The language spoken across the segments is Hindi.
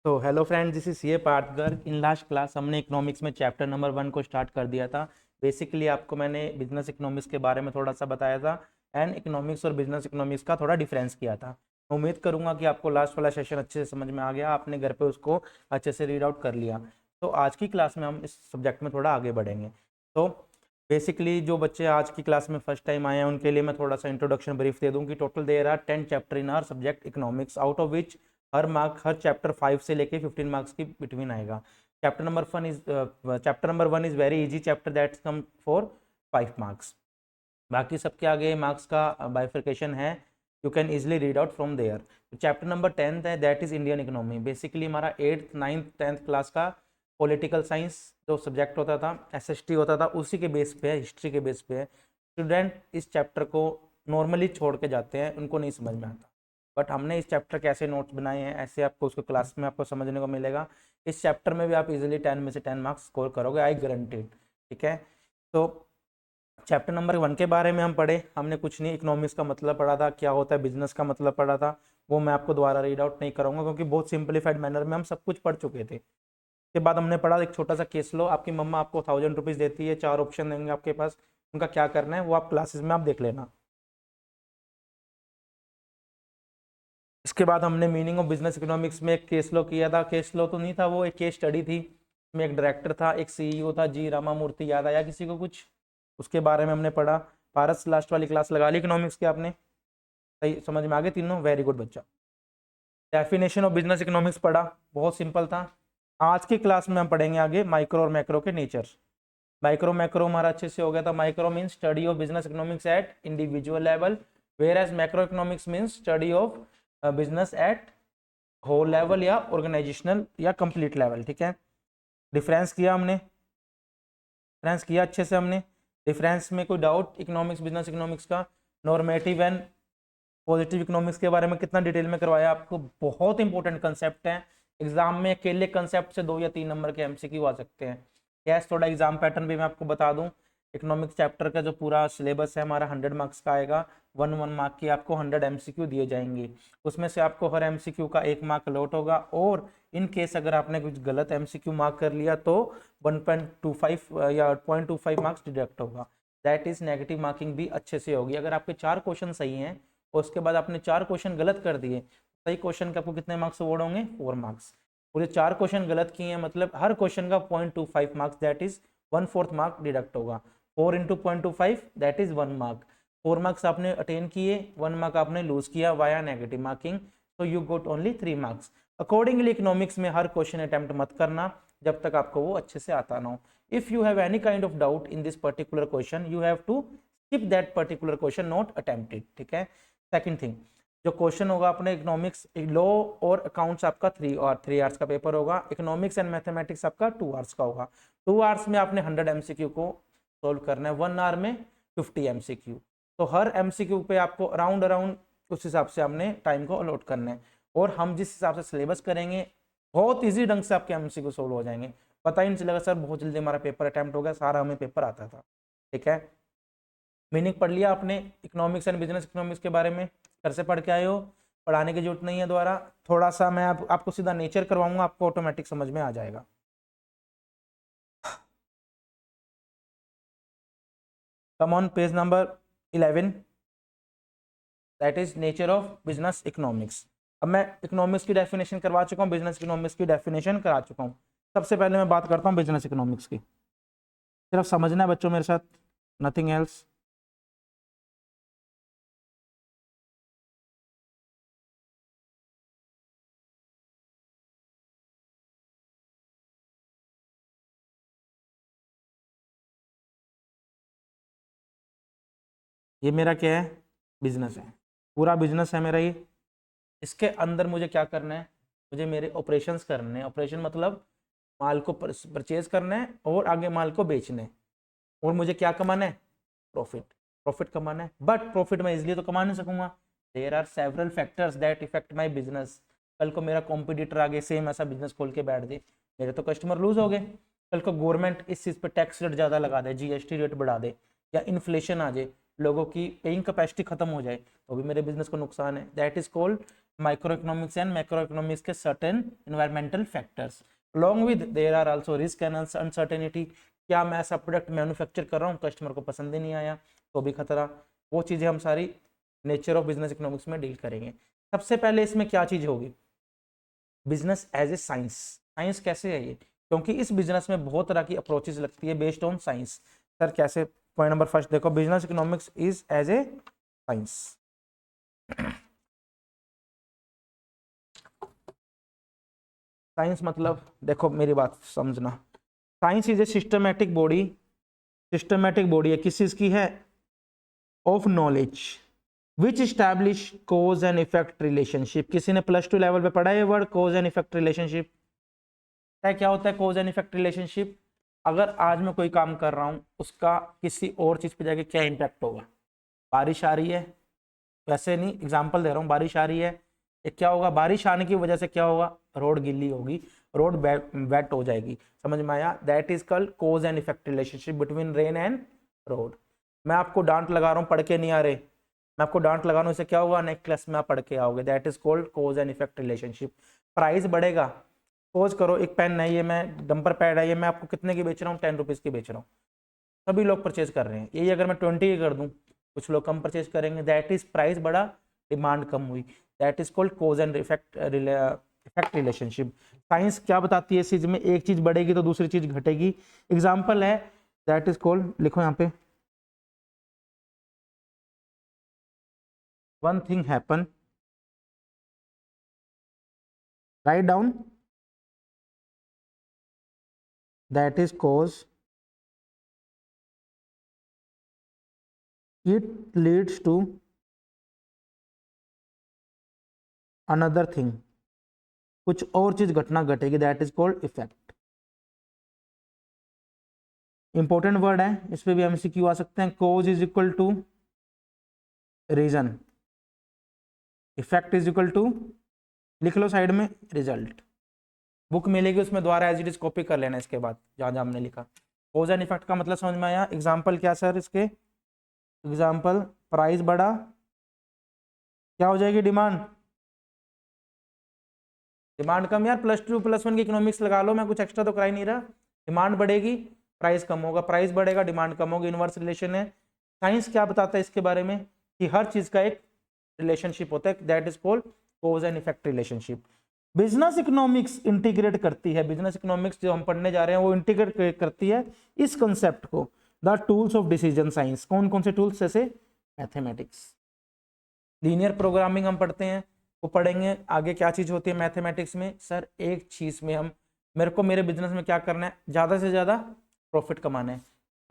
तो hello friend, this is CA Patgar. In last class हमने इकोनॉमिक्स में चैप्टर नंबर 1 को स्टार्ट कर दिया था। बेसिकली आपको मैंने बिजनेस इकोनॉमिक्स के बारे में थोड़ा सा बताया था एंड इकोनॉमिक्स और बिजनेस इकोनॉमिक्स का थोड़ा डिफरेंस किया था। उम्मीद करूंगा कि आपको लास्ट वाला सेशन अच्छे से समझ में आ गया, आपने घर पे उसको अच्छे से रीड आउट कर लिया। तो आज की क्लास में हम इस सब्जेक्ट में थोड़ा आगे बढ़ेंगे। तो बेसिकली जो बच्चे आज की क्लास में फर्स्ट टाइम आए हैं उनके लिए मैं थोड़ा सा इंट्रोडक्शन ब्रीफ दे दूं कि total there are 10 chapter in our subject economics, out of which हर चैप्टर 5 से लेके 15 मार्क्स की बिटवीन आएगा। Chapter number 1 is very easy chapter that's come for 5 marks. बाकी सबके आगे मार्क्स का बाइफर्केशन है, you can easily read out from there. Chapter number 10 है, that is Indian economy. Basically हमारा 8th 9th 10th क्लास का पॉलिटिकल साइंस जो सब्जेक्ट होता था, एसएसटी होता था, उसी के बेस पे है, हिस्ट्री के बेस पे है। स्टूडेंट इस चैप्टर को नॉर्मली छोड़ के जाते हैं, उनको नहीं समझ में आता, बट हमने इस चैप्टर के ऐसे नोट्स बनाए हैं, ऐसे आपको उसको क्लास में आपको समझने को मिलेगा। इस चैप्टर में भी आप इजीली 10 में से 10 मार्क्स स्कोर करोगे, आई गारंटीड। ठीक है, तो चैप्टर नंबर 1 के बारे में हम पढ़े, हमने कुछ नहीं, इकोनॉमिक्स का मतलब पढ़ा था, क्या होता है बिजनेस का मतलब पढ़ा था। वो मैं आपको दोबारा रीड आउट नहीं करूंगा क्योंकि बहुत सिंपलीफाइड मैनर में हम सब कुछ पढ़ चुके थे। के बाद हमने पढ़ा एक छोटा सा केस लो, आपकी मम्मा आपको 1000 रुपीज़ देती है, 4 ऑप्शन देंगे आपके पास, उनका क्या करना है वो आप क्लासेस में आप देख लेना। इसके बाद हमने मीनिंग ऑफ बिजनेस इकोनॉमिक्स में एक केस लो किया था। केस लो तो नहीं था, वो एक केस स्टडी थी। में एक डायरेक्टर था, एक सीईओ था, जी रामामूर्ति। याद आया किसी को कुछ? उसके बारे में हमने पढ़ा। पारस, लास्ट वाली क्लास लगा ली इकोनॉमिक्स की आपने? सही समझ में आ गए तीनों? वेरी गुड बच्चा। डेफिनेशन ऑफ बिजनेस इकोनॉमिक्स पढ़ा, बहुत सिंपल था। आज की क्लास में हम पढ़ेंगे आगे माइक्रो और मैक्रो के नेचर। माइक्रो मैक्रो हमारा अच्छे से हो गया था। Micro means study of business economics at individual level, whereas macro economics means study of business at whole level या ऑर्गेनाइजेशनल या कंप्लीट लेवल। ठीक है, डिफरेंस किया हमने, डिफरेंस किया अच्छे से हमने। डिफरेंस में कोई डाउट इकोनॉमिक्स बिजनेस इकोनॉमिक्स का? नॉर्मेटिव एंड पॉजिटिव इकोनॉमिक्स के बारे में कितना डिटेल में करवाया आपको? बहुत इंपॉर्टेंट कंसेप्ट है, एग्जाम में अकेले कंसेप्ट से 2 या 3 नंबर के एमसीक्यू आ सकते हैं। यस, थोड़ा एग्जाम पैटर्न भी मैं आपको बता दूं। इकोनॉमिक्स चैप्टर का जो पूरा सिलेबस है हमारा 100 मार्क्स का आएगा। 1 मार्क की आपको 100 एमसीक्यू दिए जाएंगे, उसमें से आपको हर एमसीक्यू का 1 मार्क अलॉट होगा, और इन केस अगर आपने कुछ गलत एमसीक्यू मार्क कर लिया तो 1.25 या 0.25 मार्क्स डिडक्ट होगा। दैट इज नेगेटिव मार्किंग भी अच्छे से होगी। अगर आपके 4 क्वेश्चन सही हैं और उसके बाद आपने 4 क्वेश्चन गलत कर दिए, सही क्वेश्चन के आपको कितने मार्क्स अवॉर्ड होंगे? 4 मार्क्स। पूरे 4 क्वेश्चन गलत किए हैं मतलब हर क्वेश्चन का 0.25 marks, that is 1/4 mark deduct होगा। 4 into 0.25 that is 1 mark. 4 marks आपने अटेन किए, 1 मार्क आपने लूज किया वाया नेगेटिव मार्किंग, तो you got only 3 marks. Accordingly economics में हर क्वेश्चन अटेम्प्ट मत करना जब तक आपको वो अच्छे से आता ना हो। If you have any kind of doubt in this particular question, you have to skip that particular question, not attempted। ठीक है, सेकंड थिंग, जो क्वेश्चन होगा अपने इकोनॉमिक्स, लॉ और अकाउंट्स आपका 3 आवर्स का पेपर होगा। इकोनॉमिक्स एंड मैथमेटिक्स आपका 2 आवर्स का होगा। 2 आवर्स में आपने 100 एमसीक्यू को सोल्व करना है, 1 आवर में 50 एमसीक्यू। तो हर एमसीक्यू पे आपको अराउंड अराउंड उस हिसाब से आपने टाइम को अलॉट करना है, और हम जिस हिसाब से सिलेबस करेंगे बहुत ईजी ढंग से आपके एमसीक्यू सोल्व हो जाएंगे। पता ही नहीं चलेगा सर बहुत जल्दी हमारा पेपर अटैम्प्ट हो गया, सारा हमें पेपर आता था। ठीक है, मीनिंग पढ़ लिया आपने इकोनॉमिक्स एंड बिजनेस इकोनॉमिक्स के बारे में, घर से पढ़ के आए हो, पढ़ाने की जरूरत नहीं है दोबारा। थोड़ा सा मैं आपको सीधा नेचर करवाऊंगा, आपको ऑटोमेटिक समझ में आ जाएगा। Come on page number 11, that is nature of business economics. अब मैं इकोनॉमिक्स की डेफिनेशन करवा चुका हूँ, बिजनेस इकोनॉमिक्स की डेफिनेशन करा चुका हूँ। सबसे पहले मैं बात करता हूँ बिजनेस इकोनॉमिक्स की, सिर्फ समझना है बच्चों मेरे साथ, नथिंग एल्स। ये मेरा क्या है? बिजनेस है, पूरा बिजनेस है मेरा ये। इसके अंदर मुझे क्या करना है? मुझे मेरे ऑपरेशंस करने हैं। ऑपरेशन मतलब माल को परचेज करना है और आगे माल को बेचना है, और मुझे क्या कमाना है? प्रॉफिट। प्रॉफिट कमाना है, बट प्रॉफिट मैं इजिली तो कमा नहीं सकूंगा। There are several factors that effect my business. कल को मेरा कॉम्पिटिटर आगे सेम ऐसा बिजनेस खोल के बैठ दे, मेरे तो कस्टमर लूज हो गए। कल को गवर्नमेंट इस चीज़ पर टैक्स रेट ज़्यादा लगा दे, जीएसटी रेट बढ़ा दे, या इन्फ्लेशन आ जाए, लोगों की पेइंग कैपेसिटी खत्म हो जाए, तो भी मेरे बिजनेस को नुकसान है। That is called microeconomics and macroeconomics के certain environmental factors. Along with there are also risk and uncertainty. क्या मैं ऐसा प्रोडक्ट मैन्युफैक्चर कर रहा हूँ कस्टमर को पसंद ही नहीं आया तो भी खतरा, वो चीज़ें हम सारी नेचर ऑफ बिजनेस इकोनॉमिक्स में डील करेंगे। सबसे पहले इसमें क्या चीज़ होगी, business as a science. Science कैसे है ये, क्योंकि इस बिजनेस में बहुत तरह की अप्रोचेस लगती है बेस्ड ऑन साइंस। सर कैसे, पॉइंट नंबर फर्स्ट देखो, business economics is as a science. Science मतलब देखो मेरी बात समझना, science is a systematic body, systematic body है किस चीज की है, of knowledge which establish cause and effect relationship. किसी ने +2 लेवल पे पढ़ा है word cause and effect relationship, क्या होता है कोज एंड इफेक्ट रिलेशनशिप। अगर आज मैं कोई काम कर रहा हूँ उसका किसी और चीज पे जाके क्या इम्पैक्ट होगा, बारिश आ रही है, वैसे नहीं एग्जांपल दे रहा हूँ, बारिश आ रही है, एक क्या होगा, बारिश आने की वजह से क्या होगा, रोड गिल्ली होगी, रोड वेट हो जाएगी, समझ में आया। That is called cause and effect relationship between rain and road. मैं आपको डांट लगा रहा हूँ, पढ़ के नहीं आ रहे, मैं आपको डांट लगा रहा हूँ, इससे क्या होगा, नेक्स्ट क्लास में आप पढ़ के आओगे। That is called cause and effect relationship. Price बढ़ेगा, सपोज करो एक पेन है, ये मैं डंपर पैड है, ये मैं आपको कितने की बेच रहा हूँ, 10 रुपीज़ की बेच रहा हूँ, सभी लोग परचेज कर रहे हैं। यही अगर मैं 20 की कर दूँ कुछ लोग कम परचेज करेंगे, दैट इज प्राइस बढ़ा, डिमांड कम हुई, that is called cause and effect relationship. Science क्या बताती है, इस चीज में एक चीज बढ़ेगी तो दूसरी चीज घटेगी। एग्जाम्पल है दैट इज कॉल्ड, लिखो यहाँ पे, one thing happen, write down, that is cause it leads to another thing, कुछ और चीज घटना घटेगी, that is called effect. Important word है, इस पे भी एमसीक्यू आ सकते हैं। Cause is equal to reason, effect is equal to, लिख लो साइड में, रिजल्ट। बुक मिलेगी उसमें द्वारा एज इट इज कॉपी कर लेना इसके बाद जहां जहां हमने लिखा। कोज एंड इफेक्ट का मतलब समझ में आया। एग्जाम्पल क्या सर इसके, एग्जाम्पल प्राइस बढ़ा, क्या हो जाएगी, डिमांड, डिमांड कम। यार +2 +1 की इकोनॉमिक्स लगा लो, मैं कुछ एक्स्ट्रा तो करा ही नहीं रहा। डिमांड बढ़ेगी, प्राइस कम होगा, प्राइस बढ़ेगा, डिमांड कम होगी, इनवर्स रिलेशन है। साइंस क्या बताता है इसके बारे में, कि हर चीज का एक रिलेशनशिप होता है, that is called cause and effect relationship. Business economics integrate करती है, बिजनेस इकोनॉमिक्स जो हम पढ़ने जा रहे हैं वो इंटीग्रेट करती है इस कंसेप्ट को, the tools of decision science. कौन कौन से टूल्स, जैसे मैथमेटिक्स, लीनियर प्रोग्रामिंग हम पढ़ते हैं, वो पढ़ेंगे आगे क्या चीज होती है मैथमेटिक्स में। सर एक चीज में हम, मेरे को मेरे बिजनेस में क्या करना है, ज्यादा से ज्यादा प्रॉफिट कमाना है,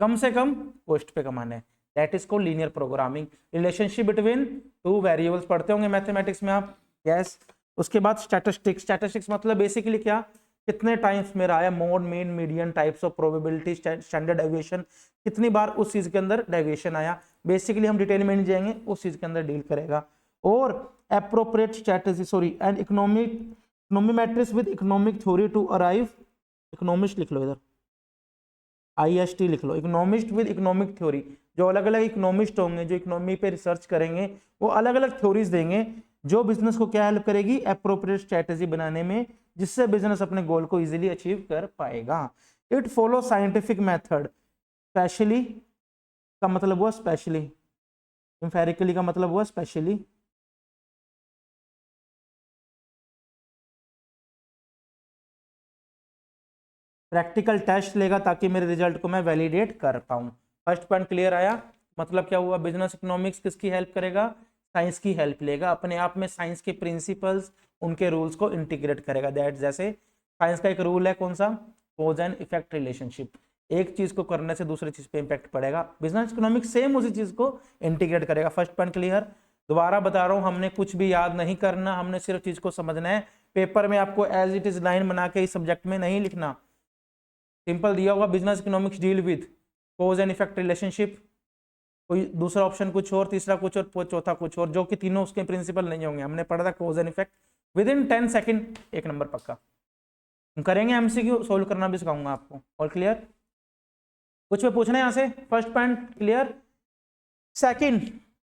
कम से कम कॉस्ट पे कमाना है, that is called linear programming. Relationship between 2 variables पढ़ते होंगे मैथमेटिक्स में आप, यस। उसके बाद स्टैटिस्टिक्स, स्टैटिस्टिक्स मतलब बेसिकली क्या, कितने टाइम्स मेरा आया, mode mean median, types of probability, standard deviation, कितनी बार उस चीज के अंदर डेविएशन आया। बेसिकली हम डिटेल में नहीं जाएंगे, उस चीज के अंदर डील करेगा। और appropriate strategy, sorry, and econometrics with economic theory to arrive, economist लिख लो इधर, IST लिख लो, इकोनॉमिस्ट विद इकोनॉमिक थ्योरी। जो अलग अलग इकोनॉमिस्ट होंगे जो इकोनॉमी पे रिसर्च करेंगे, वो अलग अलग थ्योरीज देंगे जो बिजनेस को क्या हेल्प करेगी, एप्रोप्रिएट स्ट्रेटजी बनाने में, जिससे बिजनेस अपने गोल को इजीली अचीव कर पाएगा। It follow scientific method, specially का मतलब हुआ स्पेशली, एम्पिरिकली का मतलब हुआ स्पेशली, प्रैक्टिकल टेस्ट लेगा ताकि मेरे रिजल्ट को मैं वैलिडेट कर पाऊं। फर्स्ट पॉइंट क्लियर आया, मतलब क्या हुआ, बिजनेस इकोनॉमिक्स किसकी हेल्प करेगा, साइंस की हेल्प लेगा, अपने आप में साइंस के प्रिंसिपल्स, उनके रूल्स को इंटीग्रेट करेगा। दैट जैसे साइंस का एक रूल है कौन सा, कोज एंड इफेक्ट रिलेशनशिप, एक चीज को करने से दूसरी चीज पे इंपैक्ट पड़ेगा। बिजनेस इकोनॉमिक्स सेम उसी चीज को इंटीग्रेट करेगा। First point clear. दोबारा बता रहा हूं, हमने कुछ भी याद नहीं करना, हमने सिर्फ चीज को समझना है। पेपर में आपको एज इट इज लाइन बना के इस सब्जेक्ट में नहीं लिखना, सिंपल दिया होगा business economics deal with cause and effect relationship, कोई दूसरा ऑप्शन कुछ और, तीसरा कुछ और, चौथा कुछ और, जो कि तीनों उसके प्रिंसिपल नहीं होंगे। हमने पढ़ा था cause and effect, within 10 second एक नंबर पक्का। हम करेंगे, एमसीक्यू सोल्व करना भी सिखाऊंगा आपको। और क्लियर, कुछ पे पूछना है यहाँ से, first point clear. Second,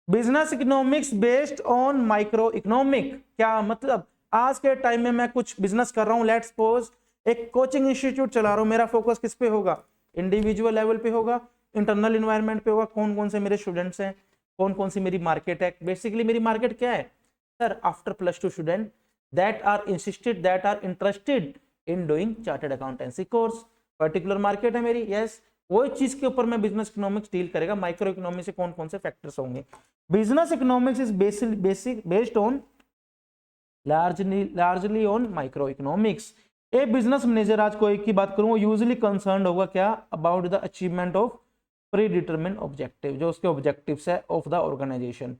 business economics based on micro economic. क्या मतलब, आज के टाइम में मैं कुछ बिजनेस कर रहा हूं, लेट्स सपोज एक कोचिंग इंस्टीट्यूट चला रहा हूं, मेरा फोकस किस पे होगा, इंडिविजुअल लेवल पे होगा, इंटरनल इन्वायरमेंट पे होगा, कौन कौन से मेरे स्टूडेंट्स हैं, कौन कौन सी मेरी मार्केट है। बेसिकली मेरी मार्केट क्या है sir, after +2 student that are interested in doing chartered accountancy course, particular market है मेरी। यस, वो चीज के ऊपर मैं बिजनेस इकोनॉमिक्स डील करेगा। माइक्रो इकोनॉमिक्स से कौन कौन से फैक्टर्स होंगे। Business economics is based on largely on micro economics. A business manager, आज कोई की बात करूं, यूजुअली कंसर्न होगा क्या, about the achievement of pre determined objective, जो उसके ऑब्जेक्टिव्स है of the organisation,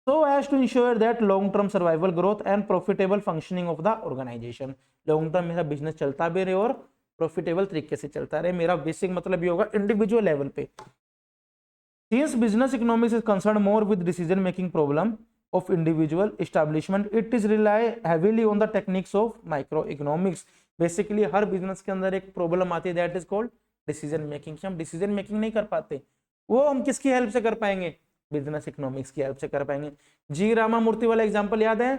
so as to ensure that long term survival growth and profitable functioning of the organisation. Long term मेरा बिजनेस चलता भी रहे और प्रॉफिटेबल तरीके से चलता रहे। मेरा बेसिक मतलब ये होगा इंडिविजुअल लेवल पे। Since business economics is concerned more with decision making problem of individual establishment, it is rely heavily on the techniques of microeconomics. Basically her business के अंदर एक प्रॉब्लम आती है, that is called decision making. हम डिसीजन मेकिंग नहीं कर पाते, वो हम किसकी हेल्प से कर पाएंगे, बिजनेस इकोनॉमिक्स की हेल्प से कर पाएंगे। जी रामा मूर्ति वाला एग्जांपल याद है,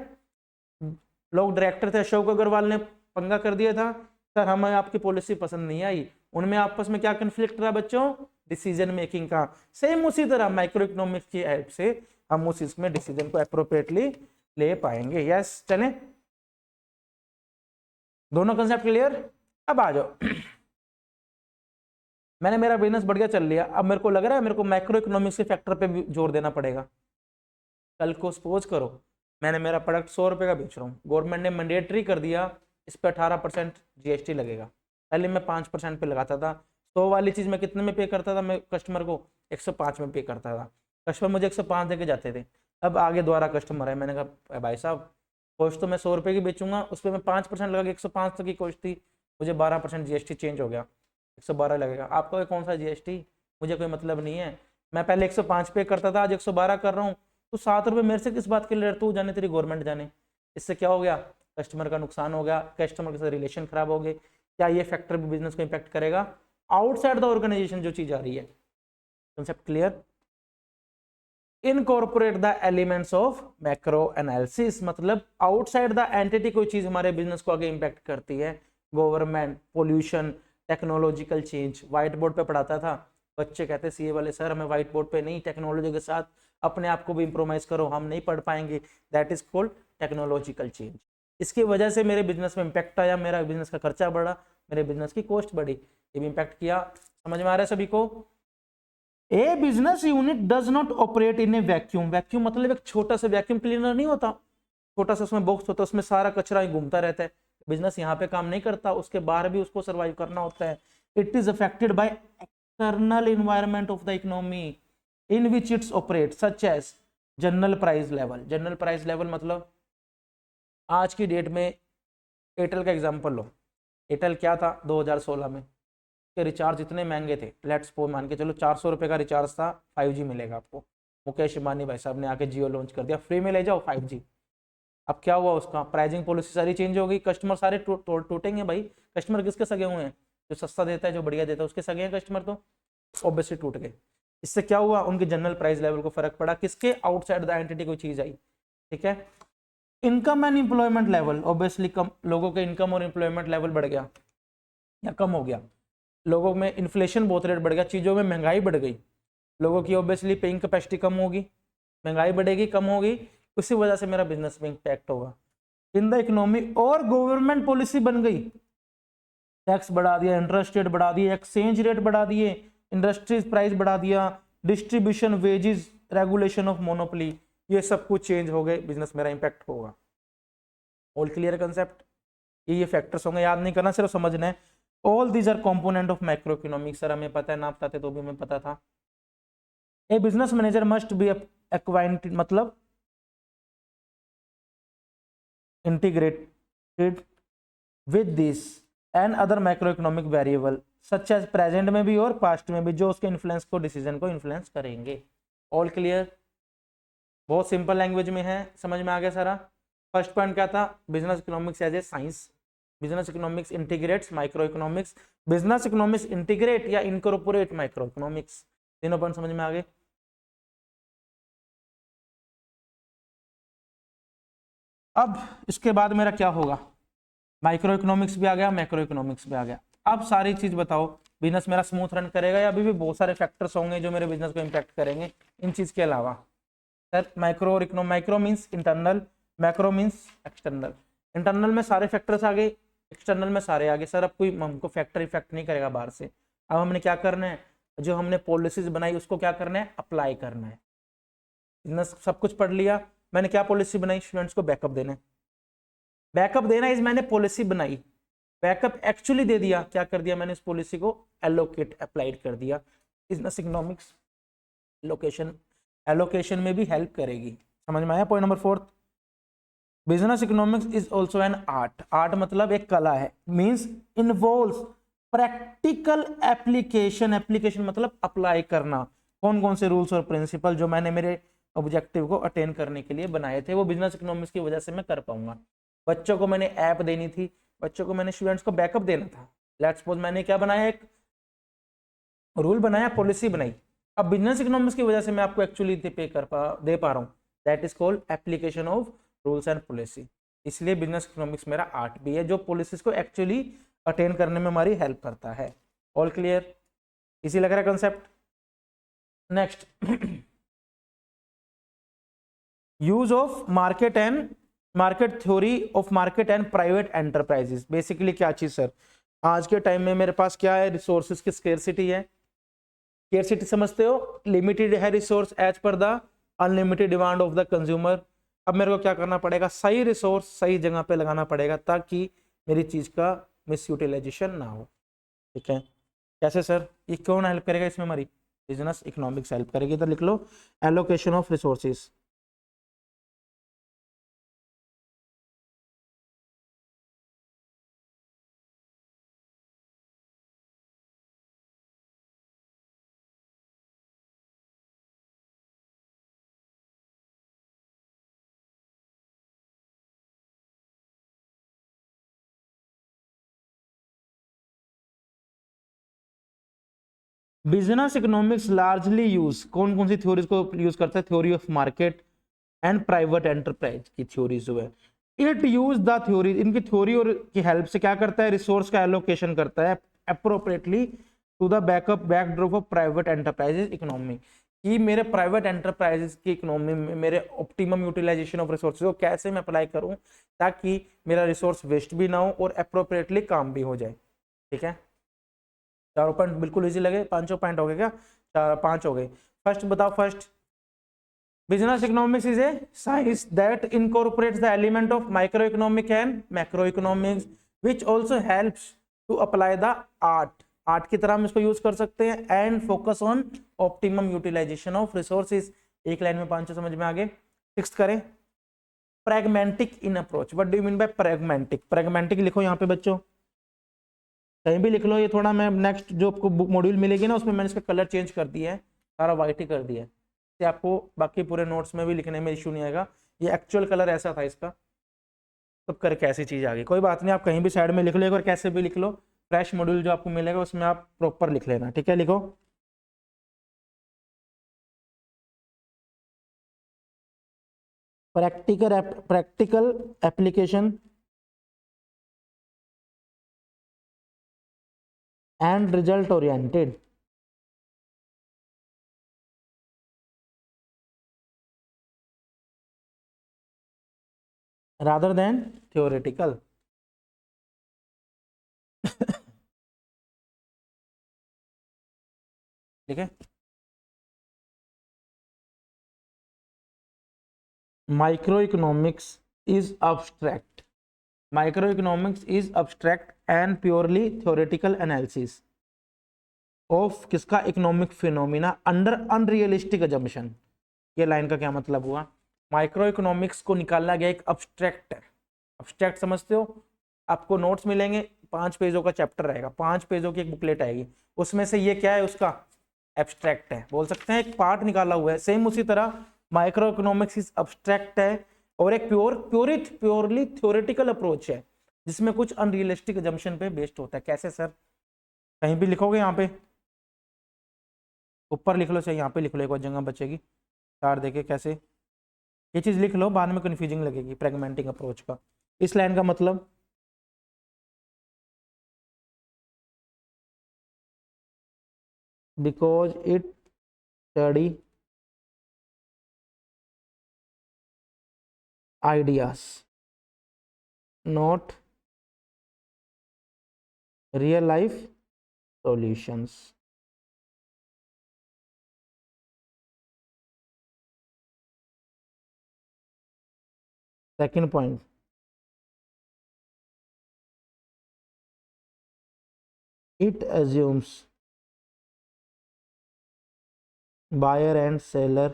लोग डायरेक्टर थे, अशोक अग्रवाल ने पंगा कर दिया था, सर हमें आपकी पॉलिसी पसंद नहीं आई, उनमें आपस में क्या कन्फ्लिक्ट रहा बच्चों, डिसीजन मेकिंग का। सेम उसी तरह माइक्रो इकोनॉमिक्स की हेल्प से हम उस इसमें डिसीजन को अप्रोप्रिएटली ले पाएंगे। यस, चलें, दोनों कंसेप्ट क्लियर। अब आ जाओ मैंने मेरा बिजनेस बढ़िया चल लिया, अब मेरे को लग रहा है मेरे को माइक्रो इकोनॉमिक्स के फैक्टर पे भी जोर देना पड़ेगा। कल को सपोज करो मैंने मेरा प्रोडक्ट 100 रुपये का बेच रहा हूँ, गवर्नमेंट ने मैंडेटरी कर दिया इस पर 18% GST लगेगा। पहले मैं 5% पे लगाता था, 100 वाली चीज़ मैं कितने में पे करता था, मैं कस्टमर को 105 में पे करता था, कस्टमर मुझे 105 दे के जाते थे। अब आगे दोबारा कस्टमर है, मैंने कहा भाई साहब कॉस्ट तो मैं 100 रुपये की बेचूंगा, उस पर मैं 5% लगा के 105 तक की कॉस्ट थी, मुझे 12% GST चेंज हो गया, 112 लगेगा। आपका कौन सा GST, मुझे कोई मतलब नहीं है, मैं पहले 105 पे करता था, आज 112 कर रहा हूँ, तो 7 रुपये मेरे से किस बात के लिए, तू जाने तेरी गवर्नमेंट जाने। इससे क्या हो गया, कस्टमर का नुकसान हो गया, कस्टमर के साथ रिलेशन खराब हो गए। क्या ये फैक्टर भी बिजनेस को इंपैक्ट करेगा, आउटसाइड द ऑर्गेनाइजेशन जो चीज आ रही है। Concept clear. Incorporate the elements of macro analysis, मतलब आउटसाइड द एंटिटी कोई चीज हमारे बिजनेस को आगे इंपैक्ट करती है, government, pollution, technological change. White board पे पढ़ाता था, बच्चे कहते सीए वाले सर हमें व्हाइट बोर्ड पे नहीं, टेक्नोलॉजी के साथ अपने आप को भी इंप्रोवाइज करो, हम नहीं पढ़ पाएंगे, that is called technological change. इसकी वजह से मेरे बिजनेस में इंपैक्ट आया, मेरा बिजनेस का खर्चा बढ़ा, मेरे बिजनेस की कॉस्ट बढ़ी, ये भी इंपैक्ट किया। समझ में आ रहा है सभी को। A business unit does not operate in a vacuum. Vacuum मतलब एक छोटा सा वैक्यूम क्लीनर नहीं होता, छोटा सा उसमें बॉक्स होता है, उसमें सारा कचरा घूमता रहता है। बिजनेस यहाँ पे काम नहीं करता, उसके बाहर भी उसको सर्वाइव करना होता है। It is affected by external environment of the economy in which it's operate, such as general price level. General price level मतलब आज की डेट में एयरटेल का एग्जांपल लो, एयरटेल क्या था 2016 में, के रिचार्ज इतने महंगे थे, लेट्स सपोज मान के चलो 400 रुपये का रिचार्ज था, 5G मिलेगा आपको। मुकेश अंबानी भाई साहब ने आके जियो लॉन्च कर दिया, फ्री में ले जाओ 5G। अब क्या हुआ, उसका प्राइसिंग पॉलिसी सारी चेंज हो गई, कस्टमर सारे टूटेंगे भाई। कस्टमर किसके सगे हुए हैं, जो सस्ता देता है, जो बढ़िया देता है, उसके सगे हैं कस्टमर, तो ऑब्वियसली टूट गए। इससे क्या हुआ, उनके जनरल प्राइस लेवल को फर्क पड़ा, किसके, आउटसाइड द एंटिटी कोई चीज आई। ठीक है। Income and employment level, obviously कम, लोगों के इनकम और एम्प्लॉयमेंट लेवल बढ़ गया या कम हो गया, लोगों में इन्फ्लेशन बहुत रेट बढ़ गया, चीज़ों में महंगाई बढ़ गई, लोगों की ऑब्वियसली पेइंग कैपेसिटी कम होगी, महंगाई बढ़ेगी, कम होगी, उसी वजह से मेरा बिजनेस में इम्पैक्ट होगा इन द इकोनॉमी। और गवर्नमेंट पॉलिसी बन गई, टैक्स बढ़ा दिया, इंटरेस्ट रेट बढ़ा दिए, एक्सचेंज रेट बढ़ा दिए, इंडस्ट्रीज प्राइस बढ़ा दिया, distribution, wages, regulation of monopoly, ये सब कुछ चेंज हो गए, बिजनेस मेरा इंपैक्ट होगा। ऑल क्लियर कंसेप्ट, ये फैक्टर्स होंगे, याद नहीं करना, सिर्फ समझना है। All these R component of micro economics. Sir हमें पता है, ना बताते तो भी हमें पता था। A business manager must be acquainted, मतलब integrated with this and other micro economic variable such as present में भी और पास्ट में भी, जो उसके इन्फ्लुएंस को, डिसीजन को इन्फ्लुएंस करेंगे। ऑल क्लियर, बहुत सिंपल लैंग्वेज में है, समझ में आ गया सारा। फर्स्ट पॉइंट क्या था, business economics as a science, business economics integrates micro economics, business economics integrate या इनकॉर्पोरेट माइक्रो इकोनॉमिक्स। तीनों पॉइंट समझ में आ गए। अब इसके बाद मेरा क्या होगा, माइक्रो इकोनॉमिक्स भी आ गया, मैक्रो इकोनॉमिक्स भी आ गया। अब सारी चीज बताओ, बिजनेस मेरा स्मूथ रन करेगा या अभी भी बहुत सारे फैक्टर्स होंगे जो मेरे बिजनेस को इम्पैक्ट करेंगे इन चीज के अलावा। Sir micro means internal, macro means external. Internal में सारे फैक्टर्स आ गए, एक्सटर्नल में सारे आ गए। सर अब कोई हमको फैक्टर इफेक्ट नहीं करेगा बाहर से। अब हमने क्या करना है, जो हमने पॉलिसीज बनाई उसको क्या करना है, अप्लाई करना है। बिजनेस सब कुछ पढ़ लिया, मैंने क्या पॉलिसी बनाई, स्टूडेंट्स को बैकअप देना है। बैकअप देना इज मैंने पॉलिसी बनाई, बैकअप एक्चुअली दे दिया, क्या कर दिया मैंने, इस पॉलिसी को एलोकेट अप्लाइड कर दिया। बिजनेस इकोनॉमिक्स लोकेशन एलोकेशन में भी हेल्प करेगी। समझ में आया point number 4। Business economics is also an art, art मतलब एक कला है, means involves practical application, application मतलब अप्लाई करना। कौन कौन से रूल्स और प्रिंसिपल जो मैंने मेरे ऑब्जेक्टिव को अटेन करने के लिए बनाए थे वो बिजनेस इकोनॉमिक्स की वजह से मैं कर पाऊंगा। बच्चों को मैंने ऐप देनी थी, बच्चों को मैंने स्टूडेंट्स को बैकअप देना था। लेट्स सपोज मैंने क्या बनाया, एक रूल बनाया, पॉलिसी बनाई। अब बिजनेस इकोनॉमिक्स की वजह से मैं आपको एक्चुअली दे पा रहा हूँ, that is called application of rules and policy. इसलिए बिजनेस इकोनॉमिक्स मेरा आर्ट भी है जो पॉलिसीज को एक्चुअली अटेन करने में हमारी हेल्प करता है। ऑल क्लियर, इसी लग रहा है concept. Next, use of market theory of market and private enterprises. Basically क्या चीज सर, आज के टाइम में मेरे पास क्या है, रिसोर्सेज की स्केर्सिटी है। स्केर्सिटी समझते हो, लिमिटेड है resource as per the unlimited demand of the consumer. अब मेरे को क्या करना पड़ेगा, सही रिसोर्स सही जगह पे लगाना पड़ेगा ताकि मेरी चीज का मिस यूटिलाइजेशन ना हो। ठीक है, कैसे सर, ये कौन हेल्प करेगा इसमें, हमारी बिजनेस इकोनॉमिक्स हेल्प करेगी। तो लिख लो allocation of resources. Business economics largely use कौन कौन सी थ्योरीज को यूज करता है, theory of market and private enterprise की थ्योरीज जो है। इट यूज द थ्योरी, इनकी थ्योरी और की हेल्प से क्या करता है, रिसोर्स का एलोकेशन करता है appropriately to the backdrop of private enterprises economy. कि मेरे प्राइवेट एंटरप्राइजेस की इकोनॉमी में मेरे ऑप्टिमम यूटिलाइजेशन ऑफ रिसोर्सेज को कैसे मैं अप्लाई करूं ताकि मेरा रिसोर्स वेस्ट भी ना हो और अप्रोप्रिएटली काम भी हो जाए। ठीक है, चारों पॉइंट बिल्कुल इजी लगे, पांचों पॉइंट हो गए क्या, चार पांच हो गए। फर्स्ट बताओ, first, business economics is a science that incorporates the element of micro economic and macroeconomics which also helps to apply the art, art की तरह हम इसको यूज कर सकते हैं, and focus on optimum utilization of resources. एक लाइन में पांचों समझ में आ गए। सिक्स करें, pragmatic in approach. What do you mean by pragmatic, pragmatic लिखो यहाँ पे बच्चों, कहीं भी लिख लो। ये थोड़ा मैं नेक्स्ट जो आपको बुक मॉड्यूल मिलेगी ना उसमें मैंने इसका कलर चेंज कर दिया है, सारा वाइट ही कर दिया है, इससे आपको बाकी पूरे नोट्स में भी लिखने में इशू नहीं आएगा। ये एक्चुअल कलर ऐसा था इसका, तब करके ऐसी चीज आ गई, कोई बात नहीं, आप कहीं भी साइड में लिख लो, एक बार कैसे भी लिख लो। फ्रेश मॉड्यूल जो आपको मिलेगा उसमें आप प्रॉपर लिख लेना। ठीक है, लिखो practical application and result oriented rather than theoretical। ठीक है, micro economics is abstract, micro economics is abstract and purely theoretical analysis of किसका, economic phenomena under unrealistic assumption. ये लाइन का क्या मतलब हुआ, माइक्रो इकोनॉमिक्स को निकाला गया एक अब्स्ट्रैक्ट है। अब्स्ट्रैक्ट समझते हो, आपको नोट्स मिलेंगे, 5 पेजों का चैप्टर रहेगा, 5 पेजों की एक बुकलेट आएगी, उसमें से ये क्या है, उसका एब्स्ट्रैक्ट है, बोल सकते हैं एक पार्ट निकाला हुआ है। सेम उसी तरह माइक्रो इकोनॉमिक्स इज अब्स्ट्रैक्ट है और एक प्योरली थ्योरेटिकल अप्रोच है जिसमें कुछ अनरियलिस्टिक अजम्पशन पे बेस्ड होता है। कैसे सर, कहीं भी लिखोगे, यहाँ पे ऊपर लिख लो, चाहे यहाँ पे लिख लो, एक और जगह बचेगी, चार देखे कैसे। ये चीज लिख लो, बाद में कंफ्यूजिंग लगेगी प्रैग्मेटिक अप्रोच का। इस लाइन का मतलब because it study ideas not real life solutions. Second point, it assumes buyer and seller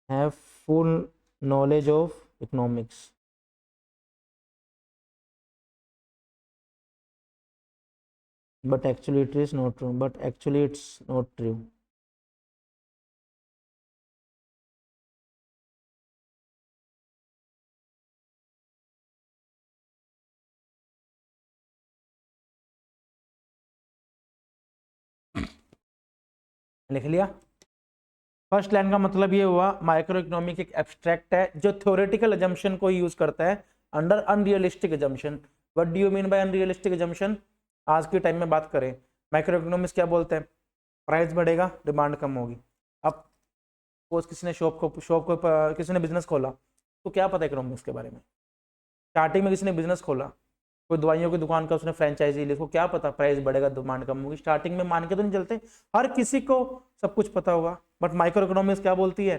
have full knowledge of economics. But actually it is not true. But actually it's not true. लिख लिया। फर्स्ट लाइन का मतलब ये हुआ माइक्रो इकोनॉमिक एक एब्स्ट्रैक्ट है जो थ्योरेटिकल अजम्पशन को यूज करता है under unrealistic assumption. What do you mean bye unrealistic assumption? आज के टाइम में बात करें, माइक्रो इकोनॉमिक्स क्या बोलते हैं? प्राइस बढ़ेगा, डिमांड कम होगी। अब सपोज किसी ने शॉप को किसी ने बिजनेस खोला, तो क्या पता इकोनॉमिक्स के बारे में? स्टार्टिंग में किसी ने बिजनेस खोला, कोई दवाइयों की दुकान का उसने फ्रेंचाइजी ली, उसको क्या पता प्राइस बढ़ेगा डिमांड कम होगी? स्टार्टिंग में मान के तो नहीं चलते हर किसी को सब कुछ पता होगा। बट माइक्रो इकोनॉमिक्स क्या बोलती है?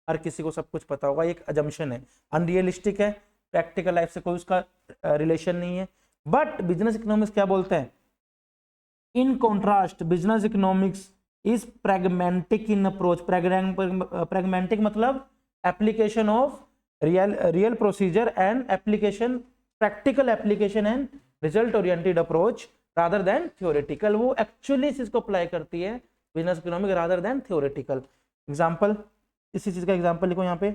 हर किसी को सब कुछ पता होगा। एक अजम्पशन है, अनरियलिस्टिक है, प्रैक्टिकल लाइफ से कोई उसका रिलेशन नहीं है। बट बिजनेस इकोनॉमिक्स क्या बोलते हैं? In contrast business economics is pragmatic in approach. Pragmatic मतलब application of real procedure and application, practical application and result oriented approach rather than theoretical. वो एक्चुअली इस चीज को अप्लाई करती है business economic rather than theoretical. Example, इसी चीज का एग्जांपल लिखो यहाँ पे।